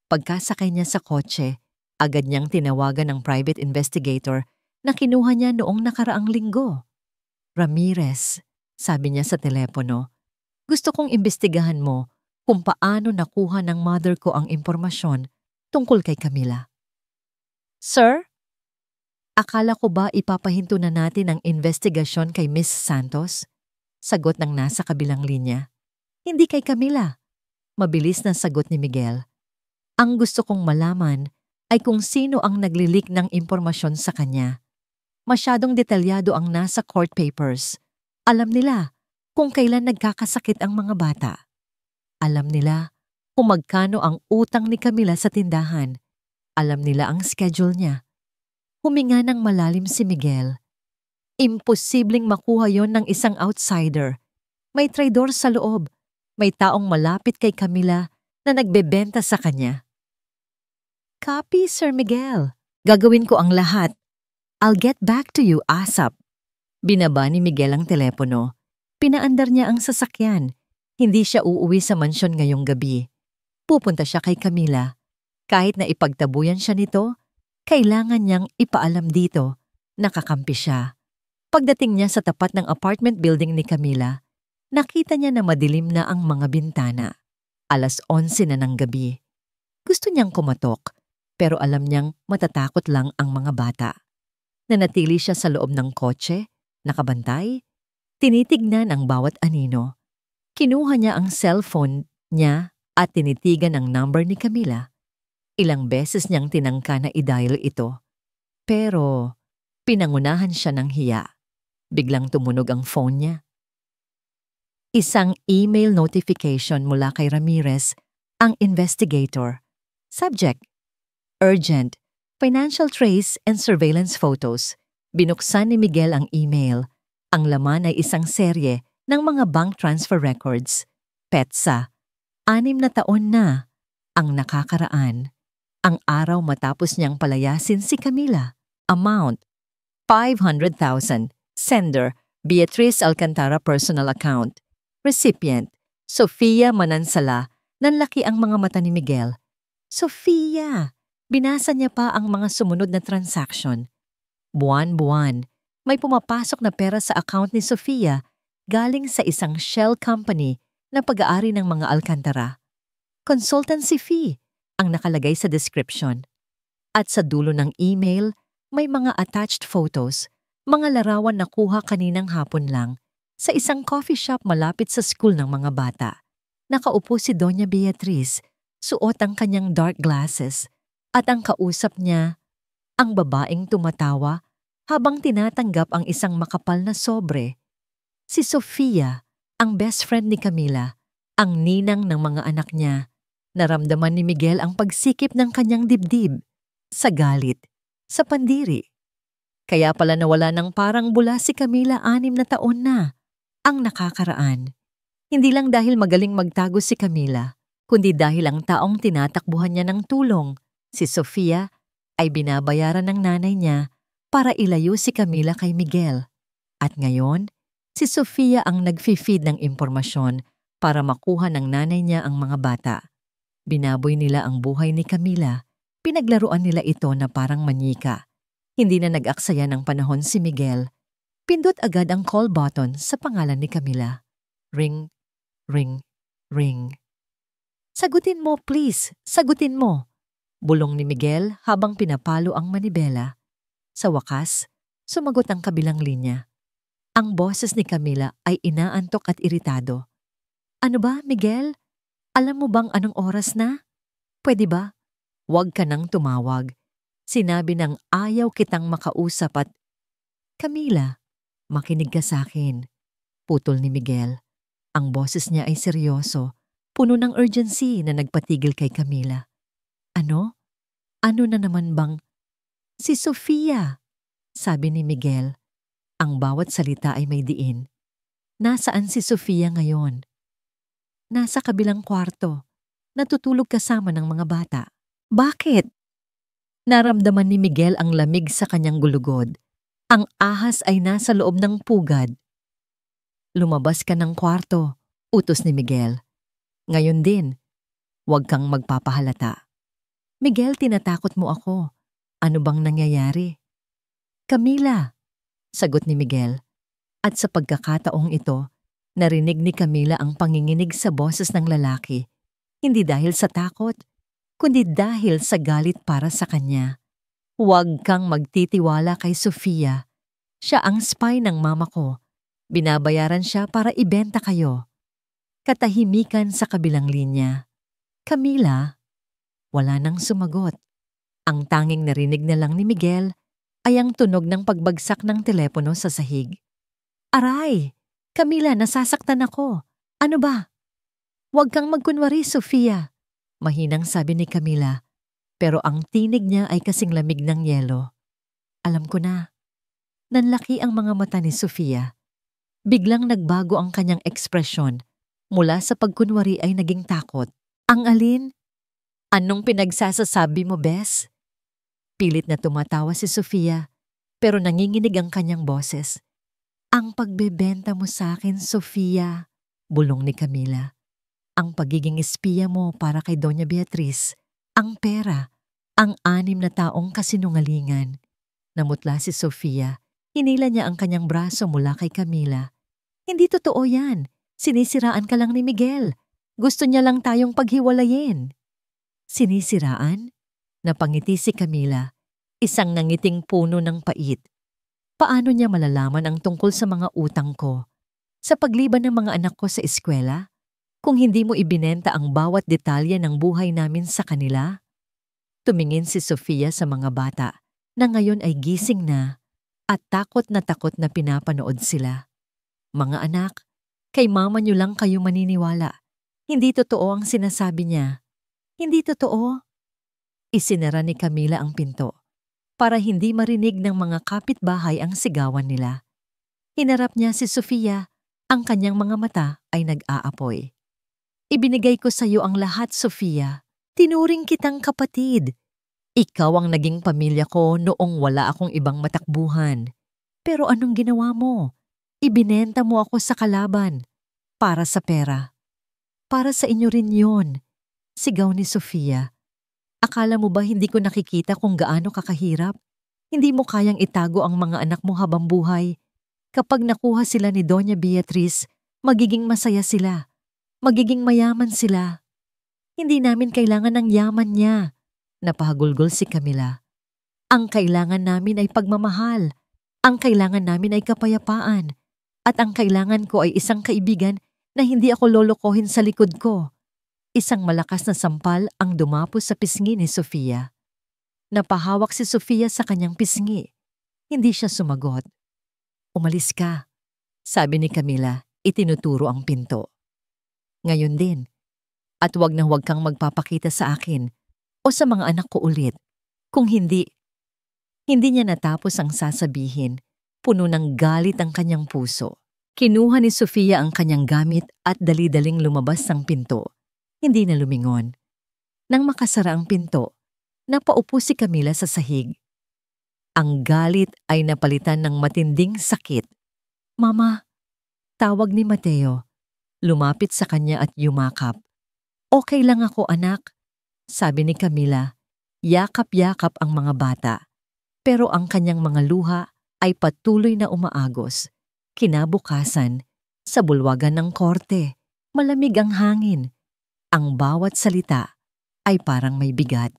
Pagkasakay niya sa kotse, agad niyang tinawagan ng private investigator na kinuha niya noong nakaraang linggo. Ramirez, sabi niya sa telepono, gusto kong imbestigahan mo kung paano nakuha ng mother ko ang impormasyon tungkol kay Camila. Sir? Akala ko ba ipapahinto na natin ang investigasyon kay Miss Santos? Sagot ng nasa kabilang linya. Hindi kay Camila. Mabilis na sagot ni Miguel. Ang gusto kong malaman ay kung sino ang naglilik ng impormasyon sa kanya. Masyadong detalyado ang nasa court papers. Alam nila kung kailan nagkakasakit ang mga bata. Alam nila kung magkano ang utang ni Camila sa tindahan. Alam nila ang schedule niya. Huminga ng malalim si Miguel. Imposibleng makuha yon ng isang outsider. May traidor sa loob. May taong malapit kay Camila na nagbebenta sa kanya. Copy, Sir Miguel. Gagawin ko ang lahat. I'll get back to you ASAP. Binaba ni Miguel ang telepono. Pinaandar niya ang sasakyan. Hindi siya uuwi sa mansyon ngayong gabi. Pupunta siya kay Camila. Kahit na ipagtabuyan siya nito, kailangan niyang ipaalam dito. Nakakampi siya. Pagdating niya sa tapat ng apartment building ni Camila, nakita niya na madilim na ang mga bintana. 11:00 na ng gabi. Gusto niyang kumatok, pero alam niyang matatakot lang ang mga bata. Nanatili siya sa loob ng kotse, nakabantay, tinitignan ang bawat anino. Kinuha niya ang cellphone niya at tinitigan ang number ni Camila. Ilang beses niyang tinangka na i-dial ito. Pero pinangunahan siya ng hiya. Biglang tumunog ang phone niya. Isang email notification mula kay Ramirez, ang investigator. Subject: Urgent, financial trace and surveillance photos. Binuksan ni Miguel ang email. Ang laman ay isang serye ng mga bank transfer records. PETSA. 6 na taon na ang nakakaraan. Ang araw matapos niyang palayasin si Camila. Amount: 500,000. Sender: Beatriz Alcantara personal account. Recipient: Sofia Manansala. Nanlaki ang mga mata ni Miguel. Sofia! Binasa niya pa ang mga sumunod na transaction. Buwan-buwan, may pumapasok na pera sa account ni Sofia galing sa isang shell company na pag-aari ng mga Alcantara. Consultancy fee ang nakalagay sa description. At sa dulo ng email, may mga attached photos, mga larawan na kuha kaninang hapon lang sa isang coffee shop malapit sa school ng mga bata. Nakaupo si Doña Beatriz, suot ang kanyang dark glasses, at ang kausap niya, ang babaeng tumatawa habang tinatanggap ang isang makapal na sobre. Si Sofia, ang best friend ni Camila, ang ninang ng mga anak niya. Naramdaman ni Miguel ang pagsikip ng kanyang dibdib, sa galit, sa pandiri. Kaya pala nawala ng parang bula si Camila 6 na taon na ang nakakaraan. Hindi lang dahil magaling magtago si Camila, kundi dahil ang taong tinatakbuhan niya ng tulong, si Sofia, ay binabayaran ng nanay niya para ilayo si Camila kay Miguel. At ngayon, si Sofia ang nag-feed ng impormasyon para makuha ng nanay niya ang mga bata. Binaboy nila ang buhay ni Camila, pinaglaruan nila ito na parang manyika. Hindi na nag-aksaya ng panahon si Miguel. Pindot agad ang call button sa pangalan ni Camila. Ring, ring, ring. Sagutin mo, please. Sagutin mo. Bulong ni Miguel habang pinapalo ang manibela. Sa wakas, sumagot ang kabilang linya. Ang boses ni Camila ay inaantok at iritado. Ano ba, Miguel? Alam mo bang anong oras na? Pwede ba? Huwag ka nang tumawag. Sinabi ng ayaw kitang makausap at... Camila, makinig ka sa akin. Putol ni Miguel. Ang boses niya ay seryoso, puno ng urgency na nagpatigil kay Camila. Ano? Ano na naman bang... Si Sofia, sabi ni Miguel. Ang bawat salita ay may diin. Nasaan si Sofia ngayon? Nasa kabilang kwarto. Natutulog kasama ng mga bata. Bakit? Naramdaman ni Miguel ang lamig sa kanyang gulugod. Ang ahas ay nasa loob ng pugad. Lumabas ka ng kwarto, utos ni Miguel. Ngayon din, huwag kang magpapahalata. Miguel, tinatakot mo ako. Ano bang nangyayari? Camila, sagot ni Miguel. At sa pagkakataong ito, narinig ni Camila ang panginginig sa boses ng lalaki. Hindi dahil sa takot, kundi dahil sa galit para sa kanya. Huwag kang magtitiwala kay Sofia. Siya ang spy ng mama ko. Binabayaran siya para ibenta kayo. Katahimikan sa kabilang linya. Camila, wala nang sumagot. Ang tanging narinig na lang ni Miguel ay ang tunog ng pagbagsak ng telepono sa sahig. Aray! Camila, nasasaktan ako. Ano ba? Huwag kang magkunwari, Sofia. Mahinang sabi ni Camila, pero ang tinig niya ay kasing lamig ng yelo. Alam ko na. Nanlaki ang mga mata ni Sofia. Biglang nagbago ang kanyang ekspresyon. Mula sa pagkunwari ay naging takot. Ang alin? Anong pinagsasasabi mo, Bes? Pilit na tumatawa si Sofia, pero nanginginig ang kanyang boses. Ang pagbebenta mo sa akin, Sofia, bulong ni Camila. Ang pagiging espiya mo para kay Doña Beatriz, ang pera, ang 6 na taong kasinungalingan. Namutla si Sofia, hinila niya ang kanyang braso mula kay Camila. Hindi totoo yan, sinisiraan ka lang ni Miguel. Gusto niya lang tayong paghiwalayin. Sinisiraan? Napangiti si Camila, isang nangiting puno ng pait. Paano niya malalaman ang tungkol sa mga utang ko? Sa pagliban ng mga anak ko sa eskwela? Kung hindi mo ibinenta ang bawat detalye ng buhay namin sa kanila? Tumingin si Sofia sa mga bata na ngayon ay gising na at takot na pinapanood sila. Mga anak, kay mama niyo lang kayo maniniwala. Hindi totoo ang sinasabi niya. Hindi totoo. Isinara ni Camila ang pinto para hindi marinig ng mga kapitbahay ang sigawan nila. Hinarap niya si Sofia, ang kanyang mga mata ay nag-aapoy. Ibinigay ko sa iyo ang lahat, Sofia. Tinuring kitang kapatid. Ikaw ang naging pamilya ko noong wala akong ibang matakbuhan. Pero anong ginawa mo? Ibinenta mo ako sa kalaban. Para sa pera. Para sa inyo rin yun. Sigaw ni Sofia. Akala mo ba hindi ko nakikita kung gaano kakahirap? Hindi mo kayang itago ang mga anak mo habang buhay. Kapag nakuha sila ni Doña Beatriz, magiging masaya sila. Magiging mayaman sila. Hindi namin kailangan ng yaman niya. Napahagulgol si Camila. Ang kailangan namin ay pagmamahal. Ang kailangan namin ay kapayapaan. At ang kailangan ko ay isang kaibigan na hindi ako lolokohin sa likod ko. Isang malakas na sampal ang dumapos sa pisngi ni Sofia. Napahawak si Sofia sa kanyang pisngi. Hindi siya sumagot. Umalis ka, sabi ni Camila, itinuturo ang pinto. Ngayon din. At huwag na huwag kang magpapakita sa akin o sa mga anak ko ulit. Kung hindi, Hindi niya natapos ang sasabihin. Puno ng galit ang kanyang puso. Kinuha ni Sofia ang kanyang gamit at dali-daling lumabas ng pinto. Hindi na lumingon. Nang makasara ang pinto, napaupo si Camila sa sahig. Ang galit ay napalitan ng matinding sakit. "Mama," tawag ni Mateo. Lumapit sa kanya at yumakap. "Okay lang ako, anak," sabi ni Camila. Yakap-yakap ang mga bata. Pero ang kanyang mga luha ay patuloy na umaagos. Kinabukasan, sa bulwagan ng korte, malamig ang hangin. Ang bawat salita ay parang may bigat.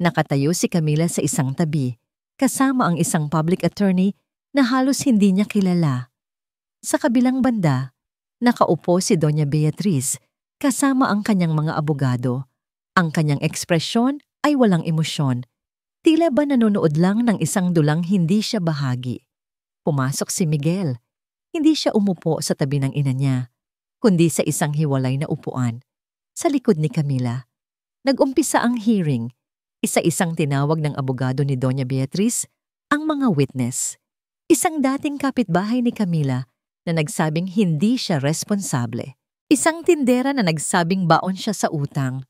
Nakatayo si Camila sa isang tabi, kasama ang isang public attorney na halos hindi niya kilala. Sa kabilang banda, nakaupo si Doña Beatriz, kasama ang kanyang mga abogado. Ang kanyang ekspresyon ay walang emosyon. Tila ba nanonood lang ng isang dulang hindi siya bahagi. Pumasok si Miguel. Hindi siya umupo sa tabi ng ina niya, kundi sa isang hiwalay na upuan, sa likod ni Camila. Nag-umpisa ang hearing. Isa-isang tinawag ng abogado ni Doña Beatriz ang mga witness. Isang dating kapitbahay ni Camila na nagsabing hindi siya responsable. Isang tindera na nagsabing baon siya sa utang.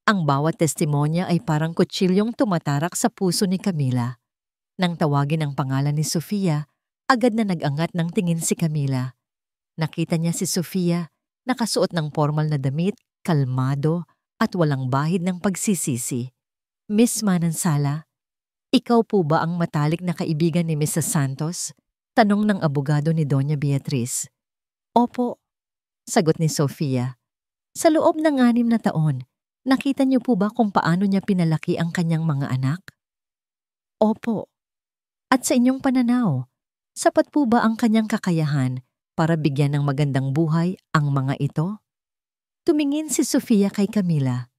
Ang bawat testimonya ay parang kutsilyong tumatarak sa puso ni Camila. Nang tawagin ang pangalan ni Sofia, agad na nag-angat ng tingin si Camila. Nakita niya si Sofia, nakasuot ng formal na damit, kalmado, at walang bahid ng pagsisisi. "Miss Manansala, ikaw po ba ang matalik na kaibigan ni Mrs. Santos?" Tanong ng abogado ni Doña Beatriz. "Opo," sagot ni Sofia. "Sa loob ng 6 na taon, nakita niyo po ba kung paano niya pinalaki ang kanyang mga anak?" "Opo." "At sa inyong pananaw, sapat po ba ang kanyang kakayahan para bigyan ng magandang buhay ang mga ito?" Tumingin si Sofia kay Camila.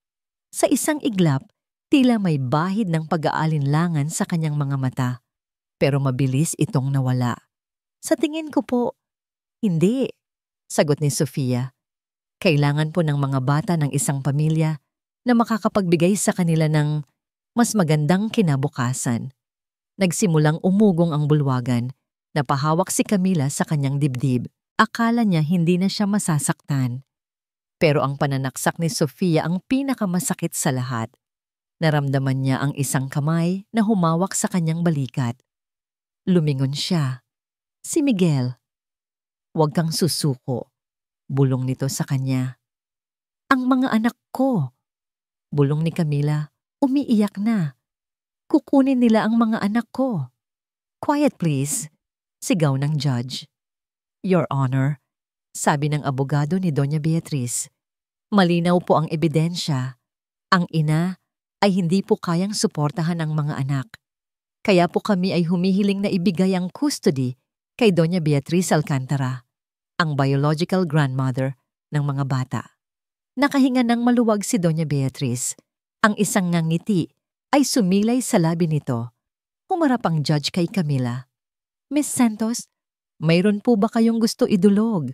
Sa isang iglap, tila may bahid ng pag-aalinlangan sa kanyang mga mata. Pero mabilis itong nawala. "Sa tingin ko po, hindi," sagot ni Sofia. Kailangan po ng mga bata ng isang pamilya na makakapagbigay sa kanila ng mas magandang kinabukasan. Nagsimulang umugong ang bulwagan. Napahawak si Camila sa kanyang dibdib. Akala niya hindi na siya masasaktan. Pero ang pananaksak ni Sofia ang pinakamasakit sa lahat. Naramdaman niya ang isang kamay na humawak sa kanyang balikat. Lumingon siya. Si Miguel. "Huwag kang susuko," bulong nito sa kanya. "Ang mga anak ko," bulong ni Camila. Umiiyak na. "Kukunin nila ang mga anak ko." "Quiet please," sigaw ng judge. "Your Honor," sabi ng abogado ni Doña Beatriz. "Malinaw po ang ebidensya. Ang ina ay hindi po kayang suportahan ang mga anak. Kaya po kami ay humihiling na ibigay ang custody kay Doña Beatriz Alcantara, ang biological grandmother ng mga bata." Nakahinga ng maluwag si Doña Beatriz. Ang isang ngangiti ay sumilay sa labi nito. Humarap ang judge kay Camila. "Miss Santos, mayroon po ba kayong gusto idulog?"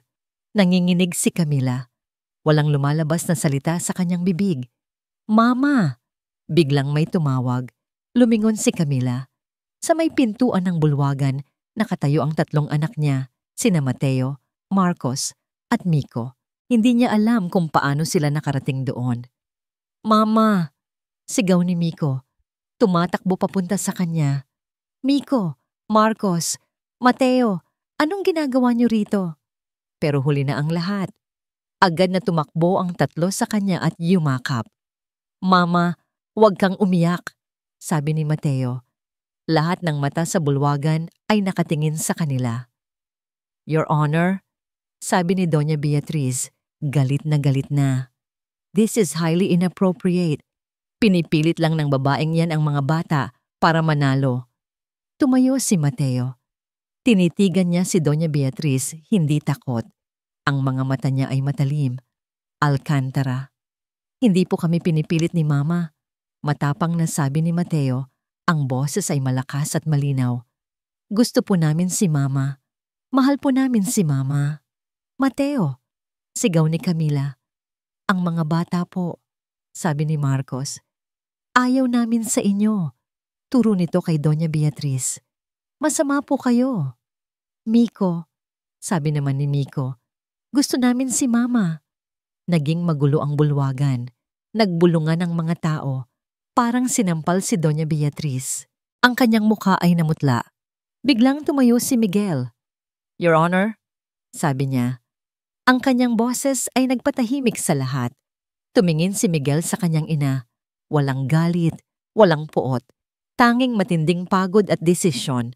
Nanginginig si Camila. Walang lumalabas na salita sa kanyang bibig. "Mama!" Biglang may tumawag. Lumingon si Camila. Sa may pintuan ng bulwagan, nakatayo ang 3 anak niya, sina Mateo, Marcos, at Miko. Hindi niya alam kung paano sila nakarating doon. "Mama!" sigaw ni Miko. Tumatakbo papunta sa kanya. "Miko, Marcos, Mateo, anong ginagawa niyo rito?" Pero huli na ang lahat. Agad na tumakbo ang 3 sa kanya at yumakap. "Mama, huwag kang umiyak," sabi ni Mateo. Lahat ng mata sa bulwagan ay nakatingin sa kanila. "Your Honor," sabi ni Doña Beatriz, galit na galit na. "This is highly inappropriate. Pinipilit lang ng babaeng yan ang mga bata para manalo." Tumayo si Mateo. Tinitigan niya si Doña Beatriz, hindi takot. Ang mga mata niya ay matalim. "Alcantara, hindi po kami pinipilit ni Mama." Matapang na sabi ni Mateo, ang boses ay malakas at malinaw. "Gusto po namin si Mama. Mahal po namin si Mama." "Mateo," sigaw ni Camila. "Ang mga bata po," sabi ni Marcos. "Ayaw namin sa inyo." Turo nito kay Doña Beatriz. Masama po kayo. Miko, sabi naman ni Miko, gusto namin si Mama. Naging magulo ang bulwagan. Nagbulungan ang mga tao. Parang sinampal si Doña Beatriz. Ang kanyang mukha ay namutla. Biglang tumayo si Miguel. Your Honor, sabi niya. Ang kanyang boses ay nagpatahimik sa lahat. Tumingin si Miguel sa kanyang ina. Walang galit, walang puot. Tanging matinding pagod at desisyon.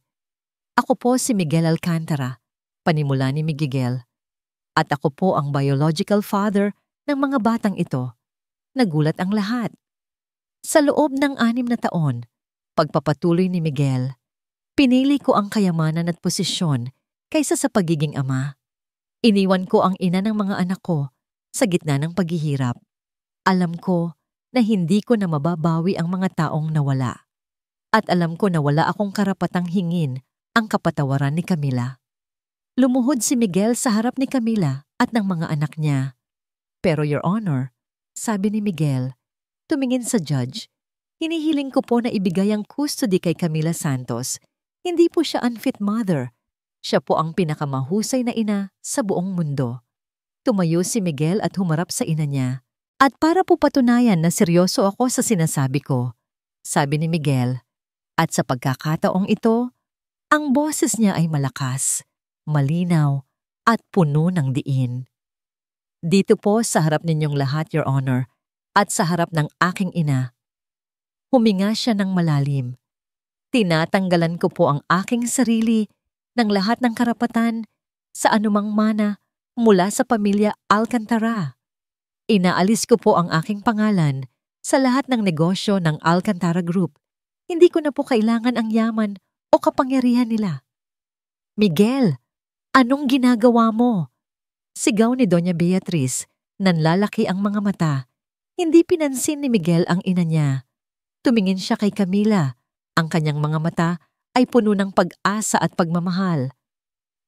Ako po si Miguel Alcantara, panimula ni Miguel. At ako po ang biological father ng mga batang ito. Nagulat ang lahat. Sa loob ng 6 na taon, pagpapatuloy ni Miguel, pinili ko ang kayamanan at posisyon kaysa sa pagiging ama. Iniwan ko ang ina ng mga anak ko sa gitna ng paghihirap. Alam ko na hindi ko na mababawi ang mga taong nawala. At alam ko na wala akong karapatang hingin ang kapatawaran ni Camila. Lumuhod si Miguel sa harap ni Camila at ng mga anak niya. Pero Your Honor, sabi ni Miguel, tumingin sa judge, hinihiling ko po na ibigay ang custody kay Camila Santos. Hindi po siya unfit mother. Siya po ang pinakamahusay na ina sa buong mundo. Tumayo si Miguel at humarap sa ina niya. At para po patunayan na seryoso ako sa sinasabi ko, sabi ni Miguel, at sa pagkakataong ito, ang boses niya ay malakas, malinaw, at puno ng diin. Dito po sa harap ninyong lahat, Your Honor, at sa harap ng aking ina. Huminga siya ng malalim. Tinatanggalan ko po ang aking sarili ng lahat ng karapatan sa anumang mana mula sa pamilya Alcantara. Inaalis ko po ang aking pangalan sa lahat ng negosyo ng Alcantara Group. Hindi ko na po kailangan ang yaman o kapangyarihan nila. Miguel, anong ginagawa mo? Sigaw ni Doña Beatriz, nanlalaki ang mga mata. Hindi pinansin ni Miguel ang ina niya. Tumingin siya kay Camila. Ang kanyang mga mata ay puno ng pag-asa at pagmamahal.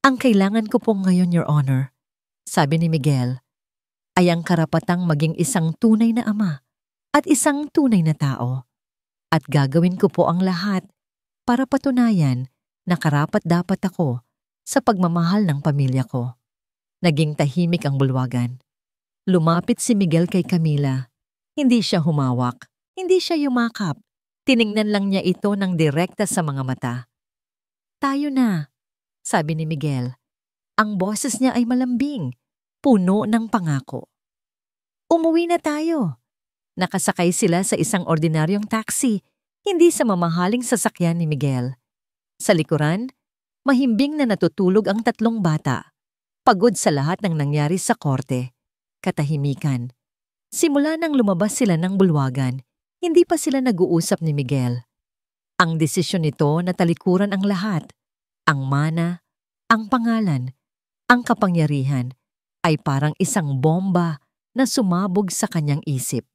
Ang kailangan ko po ngayon, Your Honor, sabi ni Miguel, ay ang karapatang maging isang tunay na ama at isang tunay na tao. At gagawin ko po ang lahat para patunayan na karapat-dapat ako sa pagmamahal ng pamilya ko. Naging tahimik ang bulwagan. Lumapit si Miguel kay Camila. Hindi siya humawak, hindi siya yumakap. Tiningnan lang niya ito ng direkta sa mga mata. Tayo na, sabi ni Miguel. Ang boses niya ay malambing, puno ng pangako. Umuwi na tayo. Nakasakay sila sa isang ordinaryong taxi, hindi sa mamahaling sasakyan ni Miguel. Sa likuran, mahimbing na natutulog ang 3 bata. Pagod sa lahat ng nangyari sa korte. Katahimikan. Simula nang lumabas sila ng bulwagan, hindi pa sila nag-uusap ni Miguel. Ang desisyon nito na talikuran ang lahat, ang mana, ang pangalan, ang kapangyarihan, ay parang isang bomba na sumabog sa kanyang isip.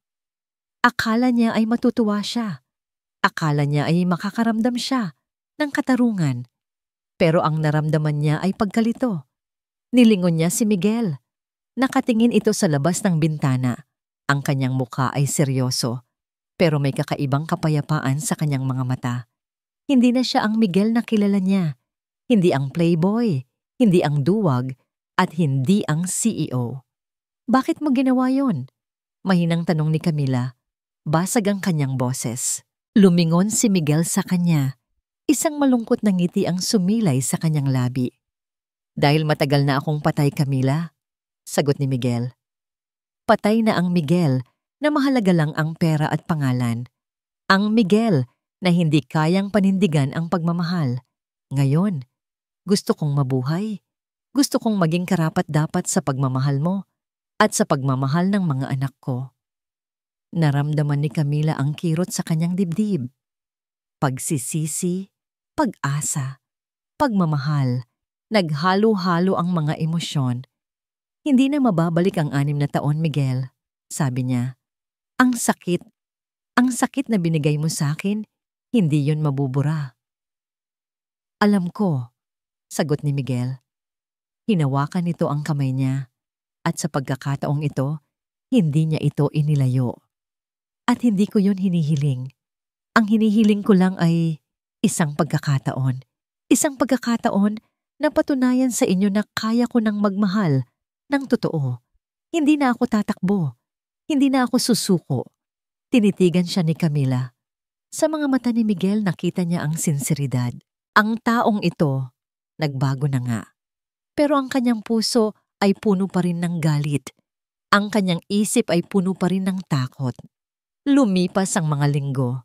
Akala niya ay matutuwa siya. Akala niya ay makakaramdam siya ng katarungan. Pero ang naramdaman niya ay pagkalito. Nilingon niya si Miguel. Nakatingin ito sa labas ng bintana. Ang kanyang mukha ay seryoso, pero may kakaibang kapayapaan sa kanyang mga mata. Hindi na siya ang Miguel na kilala niya. Hindi ang playboy, hindi ang duwag, at hindi ang CEO. Bakit mo ginawa yon? Mahinang tanong ni Camila. Basag ang kanyang boses. Lumingon si Miguel sa kanya. Isang malungkot na ngiti ang sumilay sa kanyang labi. Dahil matagal na akong patay, Camila, sagot ni Miguel. Patay na ang Miguel na mahalaga lang ang pera at pangalan. Ang Miguel na hindi kayang panindigan ang pagmamahal. Ngayon, gusto kong mabuhay. Gusto kong maging karapat-dapat sa pagmamahal mo at sa pagmamahal ng mga anak ko. Naramdaman ni Camila ang kirot sa kanyang dibdib. Pagsisisi, pag-asa, pagmamahal. Naghalo-halo ang mga emosyon. Hindi na mababalik ang 6 na taon, Miguel, sabi niya. Ang sakit na binigay mo sa akin, hindi yun mabubura. Alam ko, sagot ni Miguel. Hinawakan nito ang kamay niya, at sa pagkakataong ito, hindi niya ito inilayo. At hindi ko yun hinihiling. Ang hinihiling ko lang ay isang pagkakataon. Isang pagkakataon na patunayan sa inyo na kaya ko nang magmahal ng totoo. Hindi na ako tatakbo. Hindi na ako susuko. Tinitigan siya ni Camila. Sa mga mata ni Miguel nakita niya ang sinseridad. Ang taong ito, nagbago na nga. Pero ang kanyang puso ay puno pa rin ng galit. Ang kanyang isip ay puno pa rin ng takot. Lumipas ang mga linggo.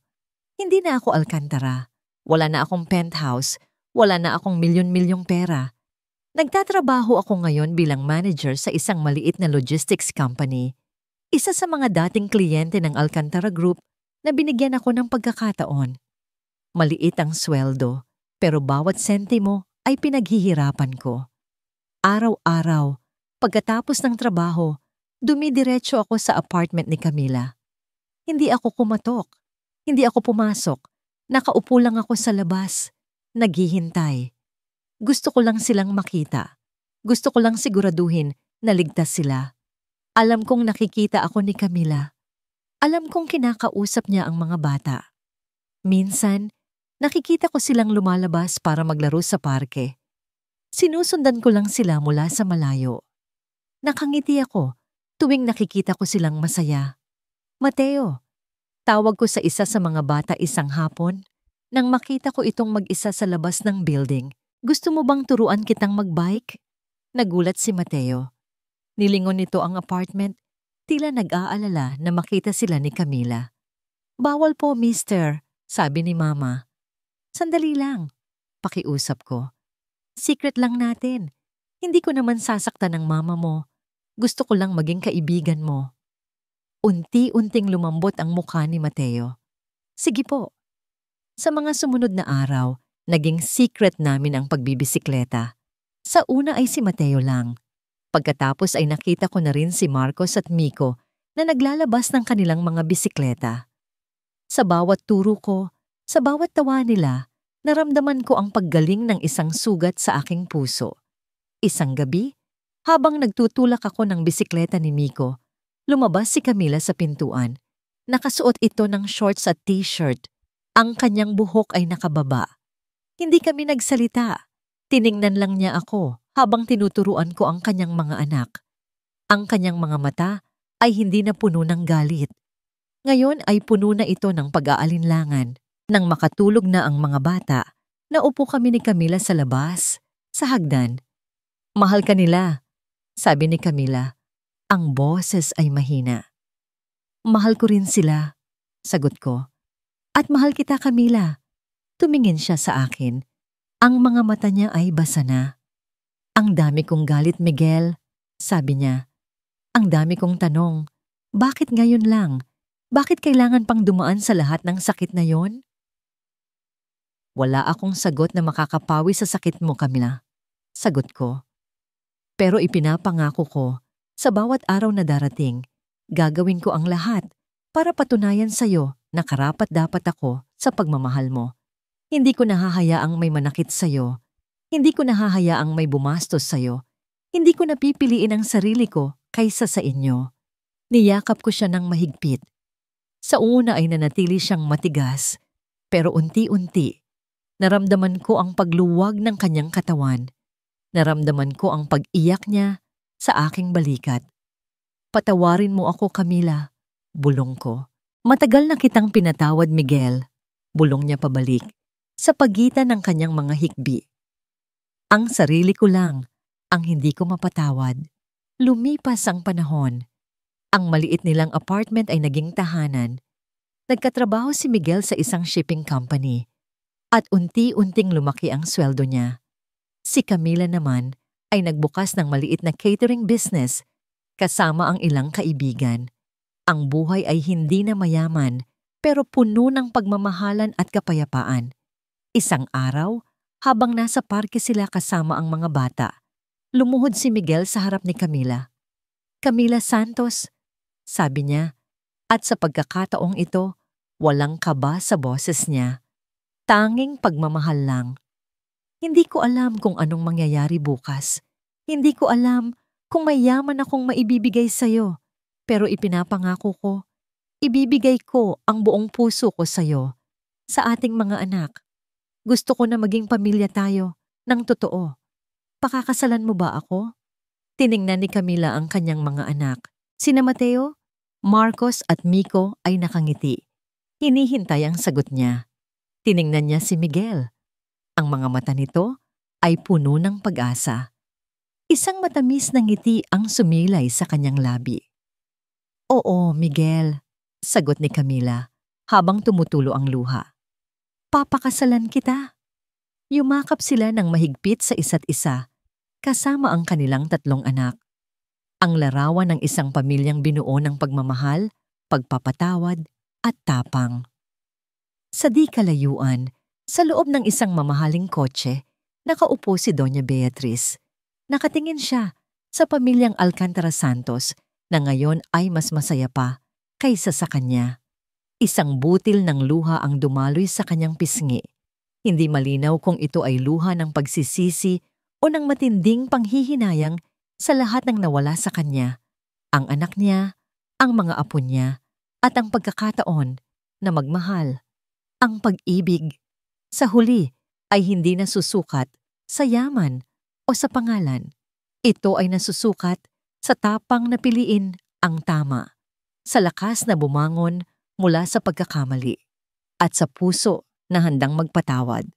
Hindi na ako alkantara. Wala na akong penthouse. Wala na akong milyon-milyong pera. Nagtatrabaho ako ngayon bilang manager sa isang maliit na logistics company. Isa sa mga dating kliyente ng Alcantara Group na binigyan ako ng pagkakataon. Maliit ang sweldo, pero bawat sentimo ay pinaghihirapan ko. Araw-araw, pagkatapos ng trabaho, dumidiretso ako sa apartment ni Camila. Hindi ako kumatok. Hindi ako pumasok. Nakaupo lang ako sa labas. Naghihintay. Gusto ko lang silang makita. Gusto ko lang siguraduhin na ligtas sila. Alam kong nakikita ako ni Camila. Alam kong kinakausap niya ang mga bata. Minsan, nakikita ko silang lumalabas para maglaro sa parke. Sinusundan ko lang sila mula sa malayo. Nakangiti ako tuwing nakikita ko silang masaya. Mateo, tawag ko sa isa sa mga bata isang hapon nang makita ko itong mag-isa sa labas ng building. Gusto mo bang turuan kitang magbike? Nagulat si Mateo. Nilingon nito ang apartment, tila nag-aalala na makita sila ni Camila. Bawal po, mister, sabi ni Mama. Sandali lang, pakiusap ko. Secret lang natin. Hindi ko naman sasaktan ng mama mo. Gusto ko lang maging kaibigan mo. Unti-unting lumambot ang mukha ni Mateo. Sige po. Sa mga sumunod na araw, naging secret namin ang pagbibisikleta. Sa una ay si Mateo lang. Pagkatapos ay nakita ko na rin si Marcos at Miko na naglalabas ng kanilang mga bisikleta. Sa bawat turo ko, sa bawat tawa nila, naramdaman ko ang paggaling ng isang sugat sa aking puso. Isang gabi, habang nagtutulak ako ng bisikleta ni Miko, lumabas si Camila sa pintuan. Nakasuot ito ng shorts at t-shirt. Ang kanyang buhok ay nakababa. Hindi kami nagsalita. Tiningnan lang niya ako habang tinuturuan ko ang kanyang mga anak. Ang kanyang mga mata ay hindi na puno ng galit. Ngayon ay puno na ito ng pag-aalinlangan. Nang makatulog na ang mga bata, naupo kami ni Camila sa labas, sa hagdan. Mahal ka nila, sabi ni Camila. Ang boses ay mahina. Mahal ko rin sila, sagot ko. At mahal kita, Camila. Tumingin siya sa akin. Ang mga mata niya ay basa na. Ang dami kong galit, Miguel, sabi niya. Ang dami kong tanong. Bakit ngayon lang? Bakit kailangan pang dumaan sa lahat ng sakit na yon? Wala akong sagot na makakapawi sa sakit mo, Camila. Sagot ko. Pero ipinapangako ko, sa bawat araw na darating, gagawin ko ang lahat para patunayan sa'yo na karapat-dapat ako sa pagmamahal mo. Hindi ko nahahayaang may manakit sa'yo. Hindi ko nahahayaang may bumastos sa'yo. Hindi ko napipiliin ang sarili ko kaysa sa inyo. Niyakap ko siya ng mahigpit. Sa una ay nanatili siyang matigas, pero unti-unti, naramdaman ko ang pagluwag ng kanyang katawan. Naramdaman ko ang pag-iyak niya sa aking balikat. Patawarin mo ako, Camila, bulong ko. Matagal na kitang pinatawad, Miguel, bulong niya pabalik, sa pagitan ng kanyang mga hikbi. Ang sarili ko lang ang hindi ko mapatawad. Lumipas ang panahon. Ang maliit nilang apartment ay naging tahanan. Nagkatrabaho si Miguel sa isang shipping company at unti-unting lumaki ang sweldo niya. Si Camila naman ay nagbukas ng maliit na catering business kasama ang ilang kaibigan. Ang buhay ay hindi na mayaman pero puno ng pagmamahalan at kapayapaan. Isang araw, habang nasa parke sila kasama ang mga bata, lumuhod si Miguel sa harap ni Camila. Camila Santos, sabi niya, at sa pagkakataong ito, walang kaba sa boses niya. Tanging pagmamahal lang. Hindi ko alam kung anong mangyayari bukas. Hindi ko alam kung may yaman akong maibibigay sa'yo. Pero ipinapangako ko, ibibigay ko ang buong puso ko sa'yo. sa ating mga anak. Gusto ko na maging pamilya tayo ng totoo. Pakakasalan mo ba ako? Tiningnan ni Camila ang kanyang mga anak. Sina Mateo, Marcos at Miko ay nakangiti. Hinihintay ang sagot niya. Tiningnan niya si Miguel. Ang mga mata nito ay puno ng pag-asa. Isang matamis na ngiti ang sumilay sa kanyang labi. Oo, Miguel, sagot ni Camila habang tumutulo ang luha. Papakasalan kita. Yumakap sila ng mahigpit sa isa't isa, kasama ang kanilang 3 anak. Ang larawan ng isang pamilyang binuo ng pagmamahal, pagpapatawad at tapang. Sa di kalayuan, sa loob ng isang mamahaling kotse, nakaupo si Doña Beatriz. Nakatingin siya sa pamilyang Alcantara Santos na ngayon ay mas masaya pa kaysa sa kanya. Isang butil ng luha ang dumaloy sa kanyang pisngi. Hindi malinaw kung ito ay luha ng pagsisisi o ng matinding panghihinayang sa lahat ng nawala sa kanya, ang anak niya, ang mga apo niya, at ang pagkakataon na magmahal. Ang pag-ibig, sa huli, ay hindi nasusukat sa yaman o sa pangalan. Ito ay nasusukat sa tapang na piliin ang tama, sa lakas na bumangon mula sa pagkakamali, at sa puso na handang magpatawad.